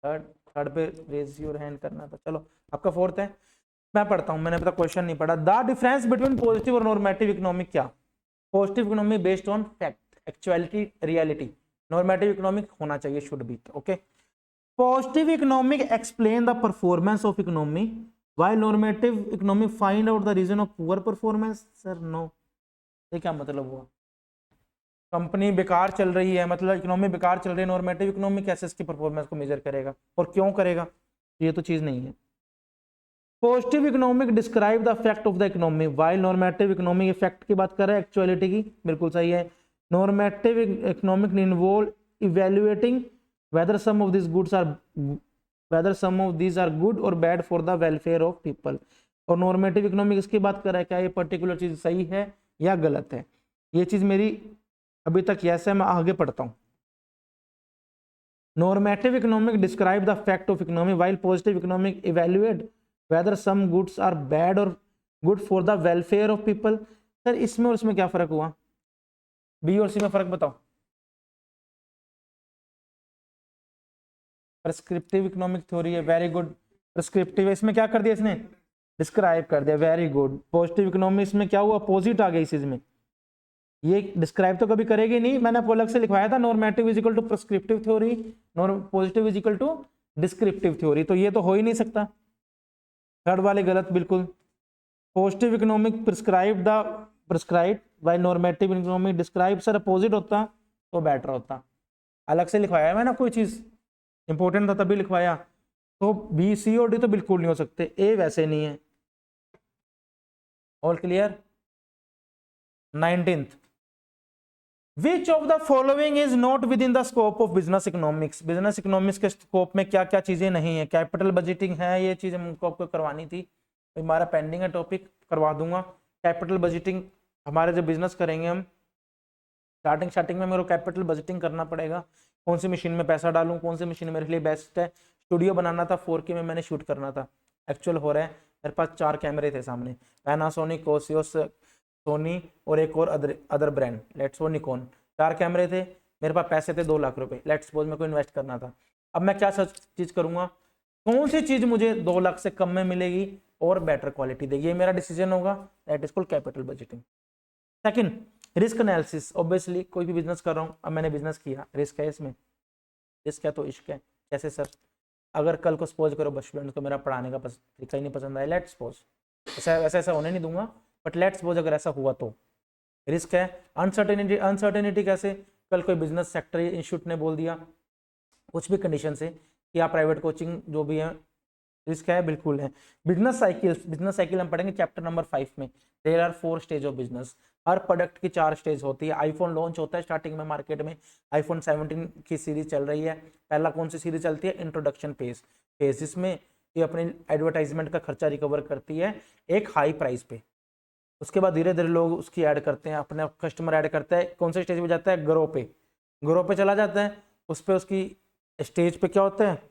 थर्ड, थर्ड पे रेज योर हैंड करना था। चलो आपका 4th है। मैं पढ़ता हूँ, मैंने पता क्वेश्चन नहीं पढ़ा। द डिफरेंस बिटवीन पॉजिटिव और नॉर्मेटिव इकोनॉमिक क्या? Positive economy based on fact, actuality, reality. Normative economic होना चाहिए, should be. Okay, positive economic explain the performance of economy while normative economy find out the reason of poor performance. Sir no, ये क्या मतलब हुआ? कंपनी बेकार चल रही है, मतलब इकोनॉमी बेकार चल रही है, नॉर्मेटिव इकोनॉमी कैसे इसकी परफॉर्मेंस को मेजर करेगा और क्यों करेगा? ये तो चीज नहीं है। Positive economic describe the fact of the economy while normative economic effect की बात कर रहा है, एक्चुअलिटी की। बिल्कुल सही है। Normative economic involve evaluating whether some of these goods are whether some of these are good or bad for the welfare of people। और नॉर्मेटिव इकोनॉमिक इसकी बात कर रहा है, क्या ये पर्टिकुलर चीज सही है या गलत है? ये चीज मेरी अभी तक यस है, मैं आगे पढ़ता हूं। Normative economic describe the fact of economy while positive economic evaluate whether some goods are bad or good for the welfare of people। Sir इसमें और इसमें क्या फर्क हुआ? बी और सी में फर्क बताओ। प्रेस्क्रिप्टिव इकोनॉमिक थ्योरी है, वेरी गुड। प्रेस्क्रिप्टिव, इसमें क्या कर दिया इसने? डिस्क्राइब कर दिया, वेरी गुड। पॉजिटिव इकोनॉमी, इसमें क्या हुआ? अपोजिट आ गया इस चीज में। ये डिस्क्राइब तो कभी करेगी नहीं, मैंने आपको अलग से लिखवाया था normative is equal to prescriptive theory, positive is equal to descriptive theory, तो ये तो हो ही नहीं सकता। थर्ड वाले गलत बिल्कुल। Positive economic prescribe by normative economic describe, sir opposite होता तो बेटर होता। अलग से लिखवाया है मैंने, कोई चीज इंपॉर्टेंट था तभी लिखवाया। तो बी सी और डी तो बिल्कुल नहीं हो सकते, ए वैसे नहीं है। All clear. 19th, which of the following is not with in the scope of business economics. Business economics के स्कोप में क्या क्या चीजें नहीं है। कैपिटल बजटिंग है, ये चीज हमको आपको करवानी थी, हमारा पेंडिंग है टॉपिक, करवा दूंगा। कैपिटल बजटिंग हमारे जब बिजनेस करेंगे हम, स्टार्टिंग में मेरे को कैपिटल बजटिंग करना पड़ेगा, कौन सी मशीन में पैसा डालूं, कौन सी मशीन मेरे लिए बेस्ट है। स्टूडियो बनाना था, 4K में मैंने शूट करना था, एक्चुअल हो रहा है। मेरे पास 4 कैमरे थे सामने, पैनासोनिक, कोसियोस, सोनी और एक और अदर ब्रांड, लेट्स वो निकॉन। 4 कैमरे थे, मेरे पास पैसे थे 2 लाख रुपए, लेट्स सपोज मेरे को इन्वेस्ट करना था। अब मैं क्या चीज करूंगा, कौन सी चीज मुझे 2 लाख से कम में मिलेगी और बेटर क्वालिटी देगी, ये मेरा डिसीजन होगा, that is called capital budgeting. Second, risk analysis. Obviously कोई भी बिजनेस कर रहा हूँ, अब मैंने बिजनेस किया, रिस्क है इसमें, रिस्क है तो इश्क है। कैसे सर, अगर कल को सपोज करो बस स्टूडेंट को मेरा पढ़ाने का तरीका ही नहीं पसंद आया, लेट्स सपोज, ऐसा होने नहीं दूंगा, बट लेट्स सपोज अगर ऐसा हुआ तो रिस्क है। अनसर्टेनिटी कैसे, कल कोई बिजनेस सेक्टर इंस्टीट्यूट ने बोल दिया कुछ भी कंडीशन से कि आप प्राइवेट कोचिंग जो भी है, रिस्क है, बिल्कुल है। बिजनेस साइकिल हम पढ़ेंगे चैप्टर नंबर 5 में। There are 4 stage of business, हर प्रोडक्ट की 4 स्टेज होती है। आईफोन लॉन्च होता है स्टार्टिंग में मार्केट में, आईफोन 17 की सीरीज चल रही है। पहला कौन सी सीरीज चलती है, इंट्रोडक्शन फेज, जिसमें ये अपने एडवर्टाइजमेंट का खर्चा रिकवर करती है एक हाई प्राइस पे। उसके बाद धीरे धीरे लोग उसकी ऐड करते हैं, अपने कस्टमर ऐड करता है, कौन से स्टेज पे जाता है, ग्रो पे चला जाता है। उस पर उसकी स्टेज पे क्या होता है,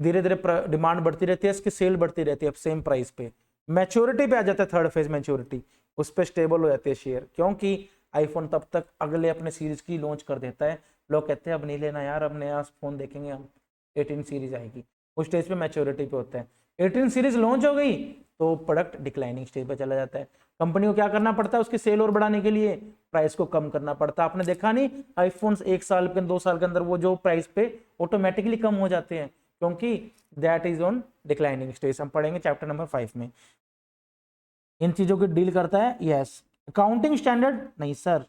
धीरे धीरे डिमांड बढ़ती रहती है, इसकी सेल बढ़ती रहती है सेम प्राइस पे। मैच्योरिटी पे आ जाता है, थर्ड फेज मैच्योरिटी, उस पर स्टेबल हो जाती है शेयर, क्योंकि आईफोन तब तक अगले अपने सीरीज की लॉन्च कर देता है। लोग कहते हैं अब नहीं लेना यार, अब नया फोन देखेंगे हम, 18 सीरीज आएगी, उस स्टेज पे मैच्योरिटी पे होता है। 18 सीरीज लॉन्च हो गई तो प्रोडक्ट डिक्लाइनिंग स्टेज पे चला जाता है। कंपनी को क्या करना पड़ता है, उसकी सेल और बढ़ाने के लिए प्राइस को कम करना पड़ता है। आपने देखा नहीं, आईफोन 1 साल के 2 साल के अंदर वो जो प्राइस पे ऑटोमेटिकली कम हो जाते हैं, क्योंकि that is on declining stage. हम पढ़ेंगे चैप्टर नंबर 5 में, इन चीजों की डील करता है। यस, अकाउंटिंग स्टैंडर्ड नहीं सर,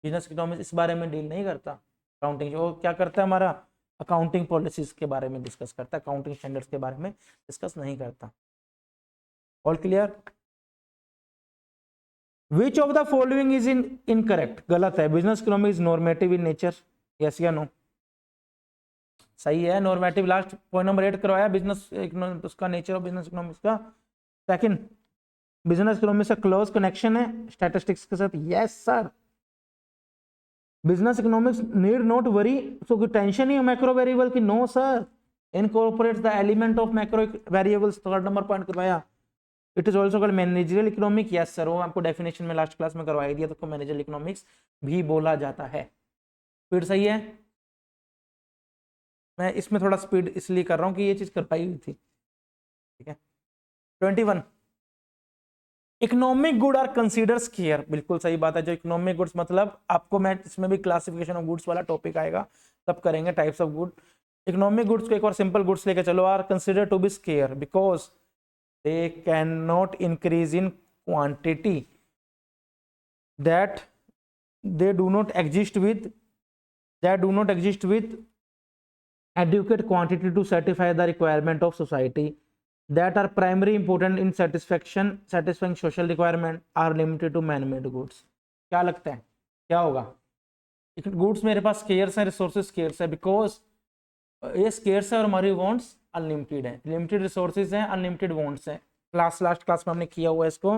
बिजनेस इकोनॉमिक्स इस बारे में डील नहीं करता। अकाउंटिंग जो क्या करता है हमारा, अकाउंटिंग पॉलिसीज के बारे में डिस्कस करता है, अकाउंटिंग स्टैंडर्ड्स के बारे में डिस्कस नहीं करता। All clear. Which of the following is incorrect, गलत है। Business economics normative in nature, yes या नो, सही है। नॉर्मेटिव लास्ट पॉइंट नंबर 8 करवाया, बिजनेस उसका नेचर ऑफ बिजनेस इकोनॉमिक्स का। सेकंड, बिजनेस इकोनॉमिक्स का क्लोज कनेक्शन है स्टैटिस्टिक्स के साथ, yes sir. Business economics need not worry, so कोई टेंशन ही है मैक्रो वेरिएबल की, no sir. Incorporates the element of macro variables, third number point करवाया। It is also called managerial economic, yes sir, वो आपको डेफिनेशन में लास्ट क्लास में करवाई दिया, तो मैनेजरियल इकोनॉमिक्स भी बोला जाता है। स्पीड सही है, मैं इसमें थोड़ा स्पीड इसलिए कर रहा हूँ कि ये चीज करवाई हुई थी, ठीक है। 21, economic good are consider scarce, बिल्कुल सही बात है। जो इकोनॉमिक गुड्स मतलब आपको, मैं इसमें भी क्लासिफिकेशन ऑफ गुड्स वाला टॉपिक आएगा, तब करेंगे types of good. Economic goods को एक और सिंपल गुड्स लेके चलो, are consider to be scarce because they can not increase in quantity, that they do not exist with adequate quantity to satisfy the requirement of society, that are primary important in satisfying social requirement, are limited to man-made goods। क्या लगता है क्या होगा, गुड्स मेरे पास स्केर्स है, रिसोर्सेज स्केर्स है, बिकॉज ये स्केर्स है और हमारी वांट्स अनलिमिटेड है। लिमिटेड रिसोर्सेज हैं, अनलिमिटेड वांट्स हैं। लास्ट क्लास में हमने किया हुआ है इसको।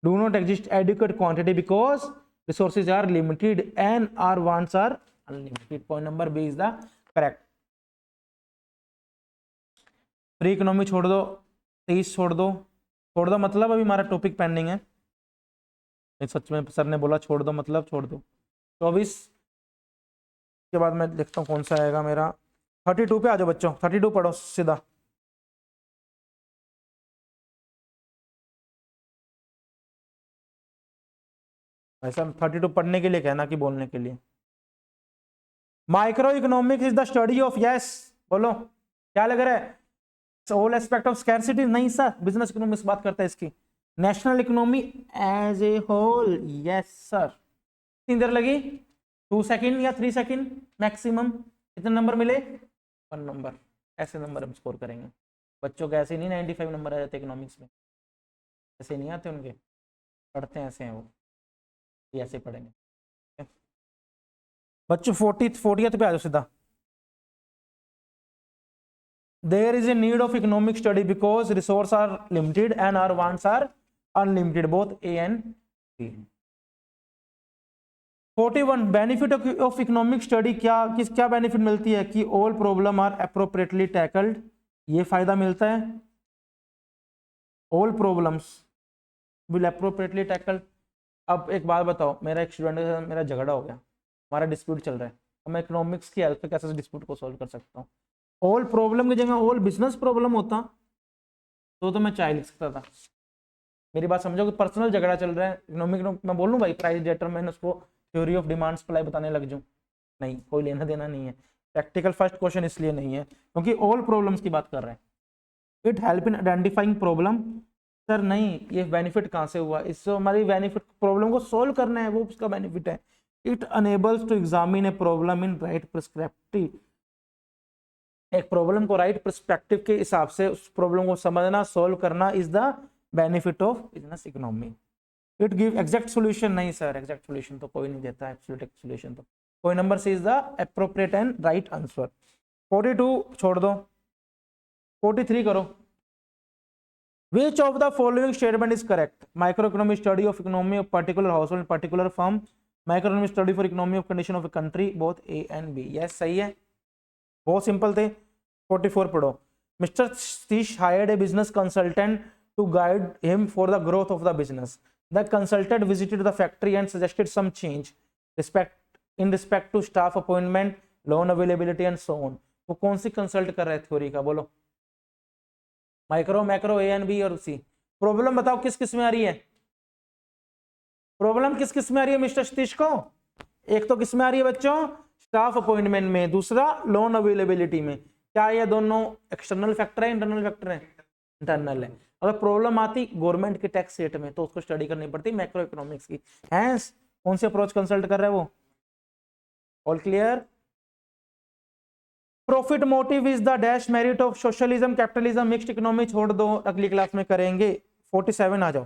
Do not exist adequate quantity because resources are limited and our wants are unlimited। point number B is the correct। Free economy छोड़ दो, 23 छोड़ दो मतलब अभी हमारा टॉपिक पेंडिंग है। सच में सर ने बोला छोड़ दो मतलब छोड़ दो। 24 के बाद मैं देखता हूँ कौन सा आएगा मेरा। 32 पे आ जाओ बच्चों, 32 पढ़ो सीधा। ऐसा 32 पढ़ने के लिए कहना कि बोलने के लिए। Micro economics is the study of, yes बोलो क्या लग रहा है, होल एस्पेक्ट ऑफ स्कैरसिटी, नहीं सर बिजनेस इकोनॉमिक्स बात करता है इसकी। National economy as a whole, yes sir. कितनी देर लगी, 2 सेकंड या 3 सेकंड मैक्सिमम। कितने नंबर मिले, 1 नंबर। ऐसे नंबर हम स्कोर करेंगे। बच्चों के ऐसे नहीं 95 नंबर आ जाते इकोनॉमिक्स में, ऐसे नहीं आते उनके, पढ़ते हैं ऐसे हैं वो, ये ऐसे पढ़ेंगे। बच्चों 40th पे आ जाओ सीधा। There is a need of economic study because resources are limited and our wants are unlimited, both A and B. 41 benefit of economic study, क्या बेनिफिट मिलती है कि all problem are appropriately tackled, ये फायदा मिलता है। All problems will appropriately tackled. अब एक बात बताओ, मेरा एक स्टूडेंट के साथ मेरा झगड़ा हो गया, हमारा डिस्प्यूट चल रहा है, तो मैं इकोनॉमिक्स की हेल्प से कैसे डिस्प्यूट को सॉल्व कर सकता हूँ। ऑल प्रॉब्लम की जगह ऑल बिजनेस प्रॉब्लम होता तो मैं चाय लिख सकता था। मेरी बात समझो कि पर्सनल झगड़ा चल रहा है, इकोनॉमिक मैं बोलूँ भाई प्राइस डिटरमाइन उसको थ्योरी ऑफ डिमांड सप्लाई बताने लग जाऊँ, नहीं, कोई लेना देना नहीं है। प्रैक्टिकल फर्स्ट क्वेश्चन इसलिए नहीं है क्योंकि ऑल प्रॉब्लम्स की बात कर रहे हैं। It help in identifying problem, sir नहीं, ये बेनिफिट कहाँ से हुआ, इससे हमारी बेनिफिट प्रॉब्लम को सोल्व करना है, वो उसका बेनिफिट है। It enables to examine a problem in right perspective, एक प्रॉब्लम को राइट पर्सपेक्टिव के हिसाब से उस प्रॉब्लम को समझना, सोल्व करना is the benefit of business economy. It give exact solution, नहीं सर एग्जैक्ट सॉल्यूशन तो कोई नहीं देता, एब्सोल्यूट सॉल्यूशन तो कोई नंबर से is the appropriate and right answer. 42 छोड़ दो, 43 करो। Which of the following statement is correct? Microeconomic study of economy of particular household, particular firm. Microeconomic study for economy of condition of a country, both A and B. Yes, सही है, बहुत सिंपल थे। 44 पढ़ो। Mr. Satish hired a business consultant to guide him for the growth of the business. The consultant visited the factory and suggested some change in respect to staff appointment, loan availability and so on. वो कौन सी कंसल्ट कर रहा है थ्योरी का, बोलो। Micro, macro, A and B और सी। प्रॉब्लम बताओ किस किस में आ रही है, प्रॉब्लम किस किस में आ रही है मिस्टर सतीश को। एक तो किस में आ रही है बच्चों, स्टाफ अपॉइंटमेंट में, दूसरा लोन अवेलेबिलिटी में। क्या ये दोनों एक्सटर्नल फैक्टर है, इंटरनल फैक्टर है, इंटरनल है। अगर प्रॉब्लम आती गवर्नमेंट के टैक्स रेट में तो उसको स्टडी करनी पड़ती मैक्रो इकोनॉमिक्स की। हैंस कौन सी अप्रोच कंसल्ट कर रहा है वो, all clear. Profit motive is the dash merit of socialism, capitalism, mixed economy छोड़ दो, अगली क्लास में करेंगे। 47 आ जाओ।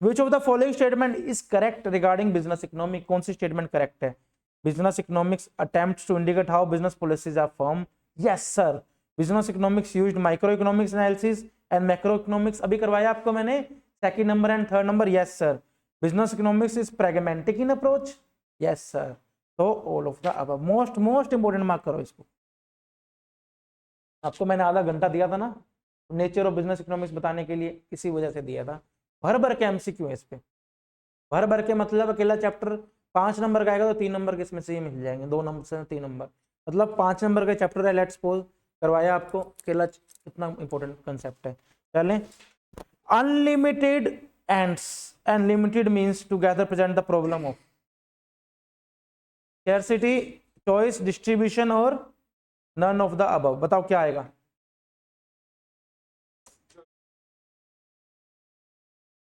Which of the following statement is correct regarding business economics? कौन सी स्टेटमेंट करेक्ट है। Business economics attempts to indicate how business policies are formed. Yes sir. Business economics used microeconomics analysis and macroeconomics, अभी करवाया आपको मैंने, second number and third number. Yes sir. Business economics is pragmatic in approach. Yes sir. तो all of the above. Most important mark करो इसको। आपको मैंने आधा घंटा दिया था ना नेचर ऑफ बिजनेस इकोनॉमिक्स बताने के लिए, इसी वजह से दिया था। भर के एमसीक्यू है इस पे, भर के, मतलब अकेला चैप्टर 5 नंबर का आएगा तो 3 नंबर के इसमें से ही मिल जाएंगे, 2 नंबर से 3 नंबर, मतलब 5 नंबर का चैप्टर है। लेट्स सपोज करवाया आपको, अकेला कितना इंपॉर्टेंट कंसेप्ट है। चलें, unlimited ends and limited means together present the problem of scarcity, choice, distribution और नन ऑफ द अबव। बताओ क्या आएगा।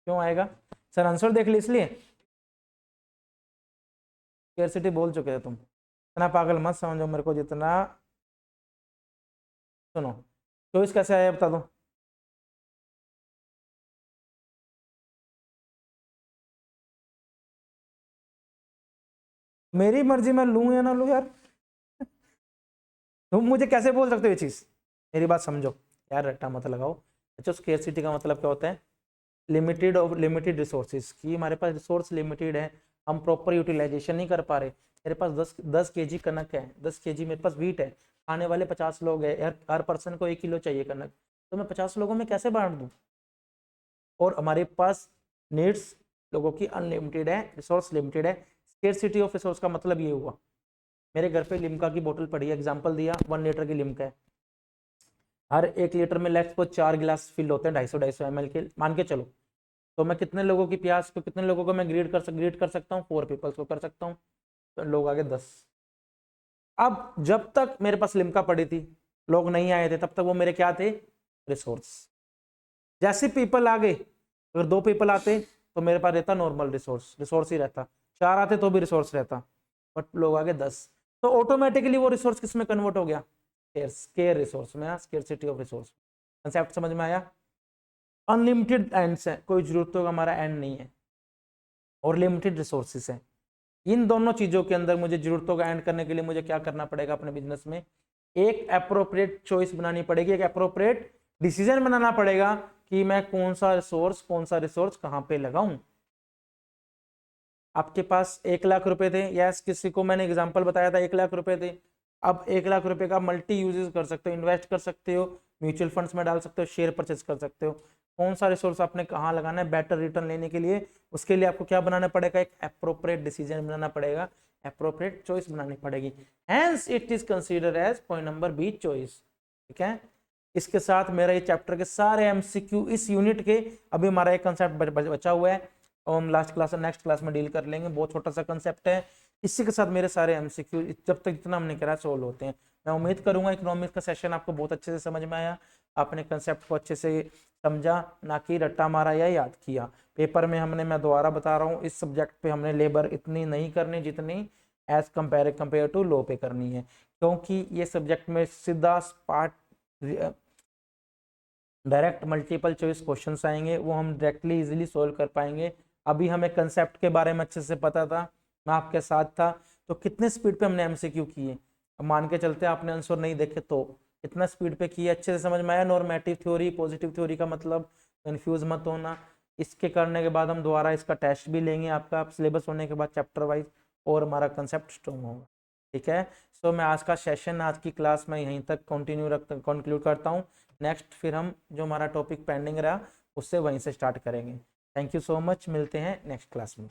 क्यों आएगा सर, आंसर देख ली इसलिए। स्कैरसिटी बोल चुके थे तुम, इतना पागल मत समझो मेरे को जितना। सुनो, चॉइस कैसे आया बता दो। मेरी मर्जी, मैं लूं या ना लूं यार, तुम मुझे कैसे बोल सकते हो ये चीज। मेरी बात समझो यार, रट्टा मत लगाओ। अच्छा, स्कैरसिटी का मतलब क्या होता है, लिमिटेड ऑफ लिमिटेड रिसोर्सेज, की हमारे पास रिसोर्स लिमिटेड है, हम प्रॉपर यूटिलाइजेशन नहीं कर पा रहे। मेरे पास 10 केजी कनक है, 10 केजी मेरे पास वीट है, खाने वाले 50 लोग हैं, हर पर्सन को 1 किलो चाहिए कनक, तो मैं 50 लोगों में कैसे बांट दूं। और हमारे पास नीड्स लोगों की अनलिमिटेड है, रिसोर्स लिमिटेड है। स्कैरसिटी ऑफ रिसोर्स का मतलब ये हुआ, मेरे घर पे लिम्का की बोतल पड़ी है, एग्जाम्पल दिया 1 लीटर की लिम्का है, हर 1 लीटर में लेट्स को 4 गिलास फिल होते हैं 250 ml के, मान के चलो। तो मैं कितने लोगों की प्यास को, कितने लोगों को मैं ग्रीड कर सकता हूँ, 4 पीपल्स को कर सकता हूँ, तो लोग आ गए 10। अब जब तक मेरे पास लिम्का पड़ी थी, लोग नहीं आए थे, तब तक वो मेरे क्या थे, रिसोर्स। जैसे पीपल आ गए, अगर 2 पीपल आते तो मेरे पास रहता नॉर्मल रिसोर्स ही रहता, 4 आते तो भी रिसोर्स रहता, बट लोग आ गए 10, तो ऑटोमेटिकली वो रिसोर्स किस में कन्वर्ट हो गया, स्केयर रिसोर्स में, स्केरसिटी ऑफ रिसोर्स। कंसेप्ट समझ में आया? अनलिमिटेड एंड्स है, कोई जरूरतों का हमारा एंड नहीं है, और लिमिटेड रिसोर्सेस है। इन दोनों चीजों के अंदर मुझे जरूरतों का एंड करने के लिए मुझे क्या करना पड़ेगा अपने बिजनेस में, एक अप्रोप्रिएट चॉइस बनानी पड़ेगी, एक अप्रोप्रिएट डिसीजन बनाना पड़ेगा कि मैं कौन सा रिसोर्स कहां पे लगाऊं। आपके पास 1 लाख रुपए थे, यस, किसी को मैंने एग्जांपल बताया था 1 लाख रुपए थे, अब 1 लाख रुपए का मल्टी यूजेस कर सकते हो, इन्वेस्ट कर सकते हो, म्यूचुअल फंड्स में डाल सकते हो, शेयर परचेज कर सकते हो। कौन सा रिसोर्स आपने कहाँ लगाना है बेटर रिटर्न लेने के लिए, उसके लिए आपको क्या बनाना पड़ेगा, एक अप्रोप्रिएट डिसीजन बनाना पड़ेगा, अप्रोप्रिएट चॉइस बनानी पड़ेगी। Hence it is consider as point number B choice. ठीक है, इसके साथ मेरा ये चैप्टर के सारे एमसीक्यू इस यूनिट के, अभी हमारा एक कंसेप्ट बचा हुआ है, और हम नेक्स्ट क्लास में डील कर लेंगे, बहुत छोटा सा कंसेप्ट है। इसी के साथ मेरे सारे एमसीक्यू जब तक जितना हमने करा सोल्व होते हैं। मैं उम्मीद करूंगा इकोनॉमिक्स का सेशन आपको बहुत अच्छे से समझ में आया, आपने कंसेप्ट को अच्छे से समझा, ना कि रट्टा मारा या याद किया। पेपर में मैं दोबारा बता रहा हूँ, इस सब्जेक्ट पे हमने लेबर इतनी नहीं करनी जितनी एज कंपेयर टू लो पे करनी है, क्योंकि ये सब्जेक्ट में सीधा part direct multiple choice questions आएंगे, वो हम डायरेक्टली इजीली सोल्व कर पाएंगे। अभी हमें कंसेप्ट के बारे में अच्छे से पता था, मैं आपके साथ था, तो कितने स्पीड पे हमने एमसीक्यू किए, अब मान के चलते आपने आंसर नहीं देखे तो कितना स्पीड पे किए, अच्छे से समझ में आया नॉर्मेटिव थ्योरी, पॉजिटिव थ्योरी का मतलब, कंफ्यूज मत होना। इसके करने के बाद हम दोबारा इसका टेस्ट भी लेंगे आपका सिलेबस होने के बाद चैप्टर वाइज, और हमारा कंसेप्ट स्ट्रॉन्ग होगा। ठीक है, सो मैं आज का सेशन, आज की क्लास में यहीं तक कंक्लूड करता हूँ। नेक्स्ट फिर हम जो हमारा टॉपिक पेंडिंग रहा उससे वहीं से स्टार्ट करेंगे। थैंक यू सो मच, मिलते हैं नेक्स्ट क्लास में।